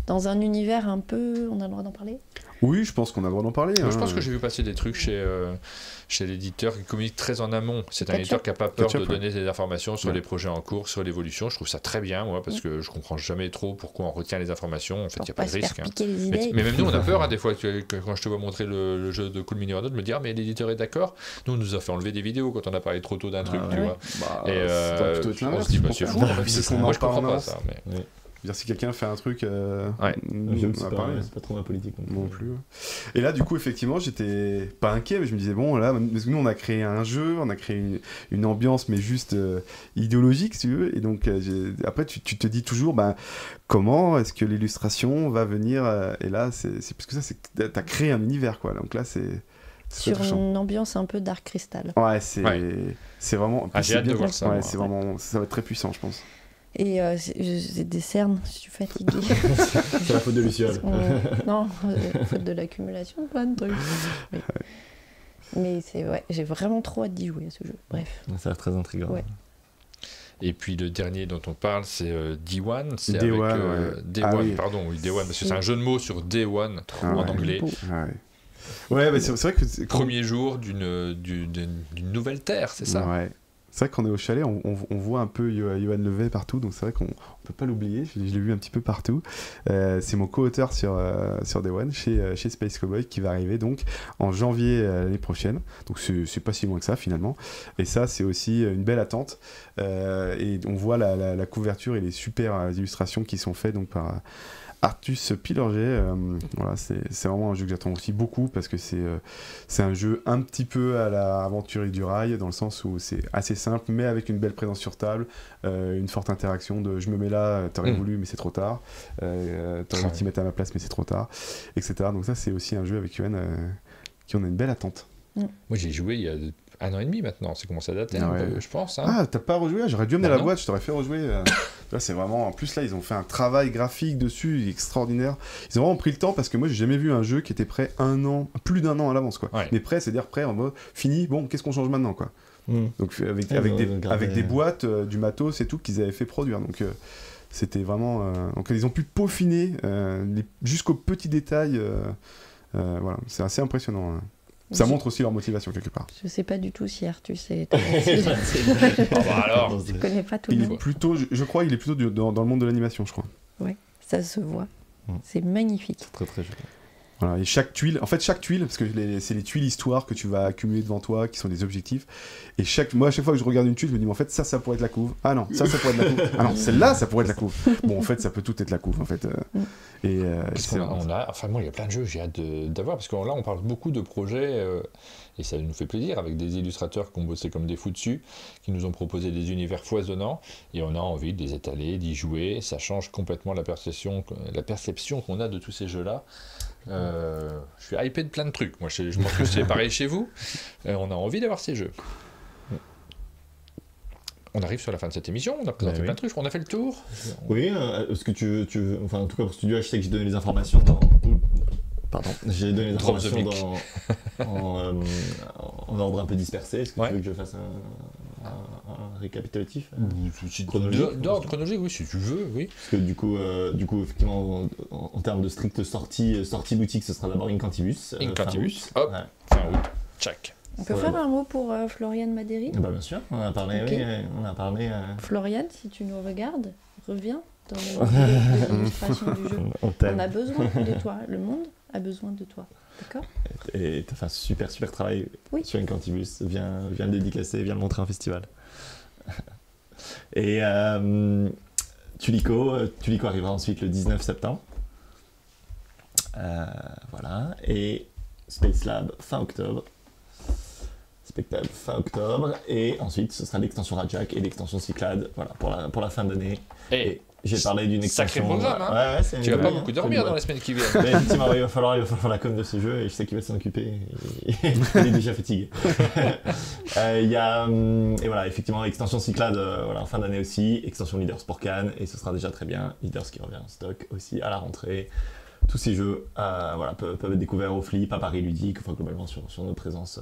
Dans un univers un peu... On a le droit d'en parler? Oui, je pense qu'on a le droit d'en parler. Je pense que j'ai vu passer des trucs chez l'éditeur qui communique très en amont. C'est un éditeur qui n'a pas peur de donner des informations sur les projets en cours, sur l'évolution. Je trouve ça très bien, moi, parce que je comprends jamais trop pourquoi on retient les informations. En fait, il n'y a pas de risque. Mais même nous, on a peur, des fois, quand je te vois montrer le jeu de Cool Mini Runner, de me dire, mais l'éditeur est d'accord. Nous, on nous a fait enlever des vidéos quand on a parlé trop tôt d'un truc, tu vois. Et on se dit, c'est fou. Moi, je comprends pas ça. Si quelqu'un fait un truc, c'est pas trop ma politique non plus. Et là, du coup, effectivement, j'étais pas inquiet, mais je me disais bon, là, parce que nous, on a créé un jeu, on a créé une ambiance, mais juste idéologique, si tu veux. Et donc, après, tu te dis toujours, comment est-ce que l'illustration va venir Et là, c'est parce que ça, c'est que t'as créé un univers, quoi. Donc là, c'est sur une ambiance un peu Dark Crystal. Ouais, c'est vraiment. J'ai hâte de voir ça. Ouais, c'est vraiment, ça va être très puissant, je pense. Et j'ai des cernes, je suis fatiguée. C'est la faute de Luciole. Non, faute de l'accumulation de plein de trucs. Mais j'ai vraiment trop hâte d'y jouer à ce jeu. Bref. Ça a l'air très intriguant. Ouais. Et puis le dernier dont on parle, c'est Day One. C'est Day avec One, Day One, pardon, oui, Day One, parce que c'est un jeu de mots sur Day One en anglais. Ouais, mais c'est vrai que c'est premier jour d'une nouvelle terre, c'est ça. Ouais. C'est vrai qu'on est au chalet, on voit un peu Yoann Levet partout, donc c'est vrai qu'on peut pas l'oublier, je l'ai vu un petit peu partout. C'est mon co-auteur sur Day One, chez Space Cowboy, qui va arriver donc en janvier l'année prochaine, donc c'est pas si loin que ça finalement. Et ça, c'est aussi une belle attente, et on voit la couverture et les super illustrations qui sont faites donc par Artus Pilorget. Voilà, c'est vraiment un jeu que j'attends aussi beaucoup, parce que c'est un jeu un petit peu à la Aventurier du Rail, dans le sens où c'est assez simple, mais avec une belle présence sur table, une forte interaction de je me mets là, t'aurais voulu, mais c'est trop tard, t'aurais voulu t'y mettre à ma place, mais c'est trop tard, etc. Donc ça, c'est aussi un jeu avec Yoann qui on a une belle attente. Moi, j'ai joué il y a 1 an et demi maintenant, c'est commencé à dater un peu, je pense. Ah, t'as pas rejoué? J'aurais dû amener la boîte, je t'aurais fait rejouer. Là, c'est vraiment... En plus, là, ils ont fait un travail graphique dessus extraordinaire. Ils ont vraiment pris le temps, parce que moi, j'ai jamais vu un jeu qui était prêt plus d'1 an à l'avance, quoi. Mais prêt, c'est-à-dire prêt en mode fini, bon, qu'est-ce qu'on change maintenant, quoi. Donc, avec des boîtes, du matos et tout qu'ils avaient fait produire. Donc, c'était vraiment... Donc, ils ont pu peaufiner jusqu'aux petits détails. Voilà, c'est assez impressionnant. Ça montre aussi leur motivation quelque part. Je sais pas du tout si Artus est... alors, je connais pas tout le monde. Je crois qu'il est plutôt dans le monde de l'animation, je crois. Ouais, ça se voit. C'est magnifique. C'est très très joli. Voilà, et chaque tuile, parce que c'est les tuiles histoire que tu vas accumuler devant toi, qui sont des objectifs. Et moi, à chaque fois que je regarde une tuile, je me dis, mais en fait, ça pourrait être la couve. Ah non, ça pourrait être la couve. Ah non, celle-là, ça pourrait être la couve. Bon, en fait, ça peut tout être la couve, en fait. Moi, il y a plein de jeux, j'ai hâte d'avoir, parce que là, on parle beaucoup de projets, et ça nous fait plaisir, avec des illustrateurs qui ont bossé comme des fous dessus, qui nous ont proposé des univers foisonnants, et on a envie de les étaler, d'y jouer. Ça change complètement la perception qu'on a de tous ces jeux-là. Je suis hypé de plein de trucs. Moi, je pense que c'est pareil chez vous. On a envie d'avoir ces jeux. On arrive sur la fin de cette émission. On a présenté plein de trucs. On a fait le tour. Oui. Est-ce que tu veux... Enfin, en tout cas, pour Studio H, je sais que j'ai donné les informations dans... Pardon. J'ai donné les informations en ordre un peu dispersé. Est-ce que tu veux que je fasse un récapitulatif d'ordre chronologique, oui, si tu veux, oui. Parce que du coup effectivement, en termes de stricte sortie boutique, ce sera d'abord Incantibus. Hop, fin août, check. On peut faire un mot pour Florian Maderi? Bien sûr, on a parlé. Florian, si tu nous regardes, reviens dans l'illustration du jeu. On a besoin de toi, le monde a besoin de toi. D'accord. Et tu as fait un super travail sur Incantibus. Viens le dédicacer, viens le montrer en festival. Et Tulico arrivera ensuite le 19 septembre. Voilà. Et Space Lab fin octobre. Spectacle fin octobre. Et ensuite, ce sera l'extension Rajak et l'extension Cyclade. Voilà, pour la fin d'année. Et J'ai parlé d'une extension. Sacré programme, hein. Ouais, tu vas pas beaucoup dormir dans les semaines qui viennent. Mais effectivement, il va falloir la com de ce jeu et je sais qu'il va s'en occuper. Il est déjà fatigué. Il y a, et voilà, effectivement, extension Cyclade voilà, en fin d'année aussi, extension Leaders pour Cannes, et ce sera déjà très bien. Leaders qui revient en stock aussi à la rentrée. Tous ces jeux voilà, peuvent être découverts au Flip, à Paris Ludique, enfin globalement sur nos présences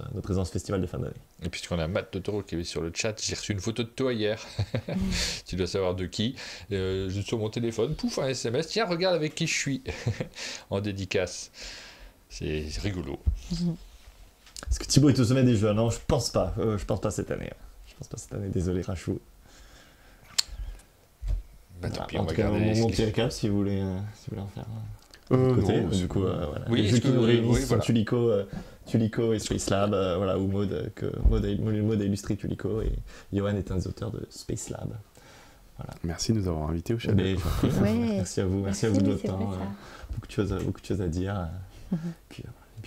festival de fin d'année. Et puisqu'on a Matt Totoro qui est sur le chat, j'ai reçu une photo de toi hier. Tu dois savoir de qui. Juste sur mon téléphone, pouf, un SMS. Tiens, regarde avec qui je suis en dédicace. C'est rigolo. Est-ce que Thibaut est au sommet des jeux? Non, je pense pas. Je pense pas cette année. Je pense pas cette année. Désolé, Rachou. Bah, tant pis, en on va tout cas, garder mon petit récap si vous voulez en faire. Côté, non, du coup, voilà. Oui, les jeux qui nous réunissent sont voilà. Tulico et Space Lab, voilà, où Maud a illustré Tulico et Johan est un des auteurs de Space Lab. Voilà. Merci de nous avoir invités au channel. Merci à vous, merci à vous de votre temps. Beaucoup de choses à dire. Puis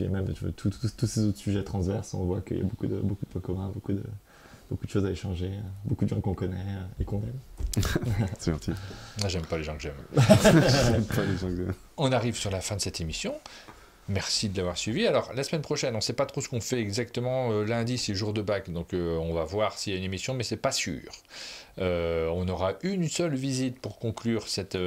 même tous ces autres sujets transverses, on voit qu'il y a beaucoup de points communs, beaucoup de choses à échanger, beaucoup de gens qu'on connaît et qu'on aime. C'est gentil. J'aime pas les gens que j'aime. J'aime pas les gens que j'aime. On arrive sur la fin de cette émission. Merci de l'avoir suivi. Alors, la semaine prochaine, on ne sait pas trop ce qu'on fait exactement. Lundi, c'est jour de bac, donc on va voir s'il y a une émission, mais c'est pas sûr. On aura une seule visite pour conclure cette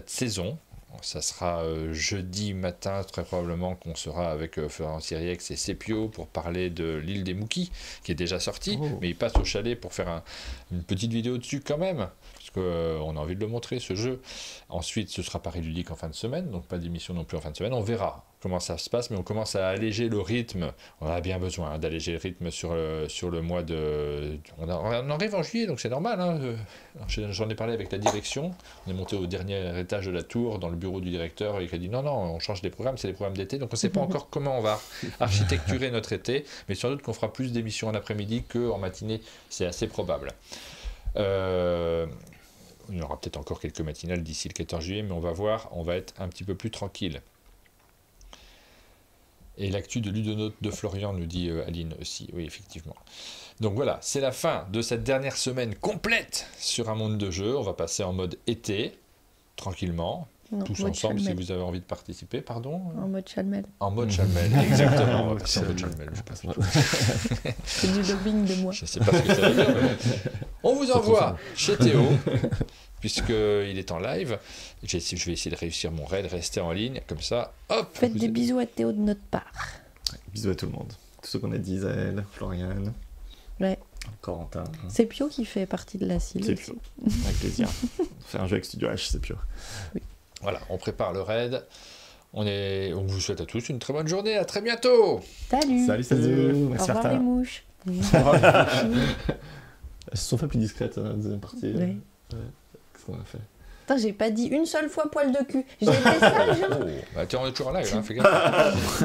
saison. Ça sera jeudi matin, très probablement, qu'on sera avec Florent Siriex et Sepio pour parler de l'île des Mookies, qui est déjà sortie, mais il passe au chalet pour faire une petite vidéo dessus quand même, parce qu'on a envie de le montrer, ce jeu. Ensuite, ce sera Paris Ludique en fin de semaine, donc pas d'émission non plus en fin de semaine. On verra comment ça se passe, mais on commence à alléger le rythme. On a bien besoin d'alléger le rythme sur le mois de... On arrive en juillet, donc c'est normal. Hein. J'en ai parlé avec la direction. On est monté au dernier étage de la tour, dans le bureau du directeur, et il a dit non, on change des programmes, c'est les programmes d'été. Donc on ne sait pas encore comment on va architecturer notre été, mais sans doute qu'on fera plus d'émissions en après-midi qu'en matinée. C'est assez probable. Il y aura peut-être encore quelques matinales d'ici le 14 juillet, mais on va voir, on va être un petit peu plus tranquille. Et l'actu de Ludonote de Florian, nous dit Aline aussi, oui effectivement. Donc voilà, c'est la fin de cette dernière semaine complète sur un monde de jeux. On va passer en mode été, tranquillement, tous ensemble si vous avez envie de participer, pardon. En mode Chalmel. En mode Chalmel, exactement. On va passer en mode Chalmel, je passe. C'est du lobbying de moi. Je ne sais pas ce que ça veut dire, mais... On vous envoie chez Théo, puisqu'il est en live. Je vais essayer de réussir mon raid, rester en ligne, comme ça, hop. Faites des bisous à Théo de notre part. Bisous à tout le monde. Tous ceux qu'on a dit, Isaël, Florian, Corentin. C'est Pio qui fait partie de la cible. C'est Pio, avec plaisir. On fait un jeu avec Studio H, c'est Pio. Oui. Voilà, on prépare le raid. On vous souhaite à tous une très bonne journée. À très bientôt. Salut. Salut. Merci. Au revoir les mouches. Elles se sont fait plus discrètes, la deuxième partie. Oui. Qu'est-ce qu'on a fait? Putain, j'ai pas dit une seule fois poil de cul. J'ai été sage. Bah, tiens, on est toujours en live, hein, fais gaffe.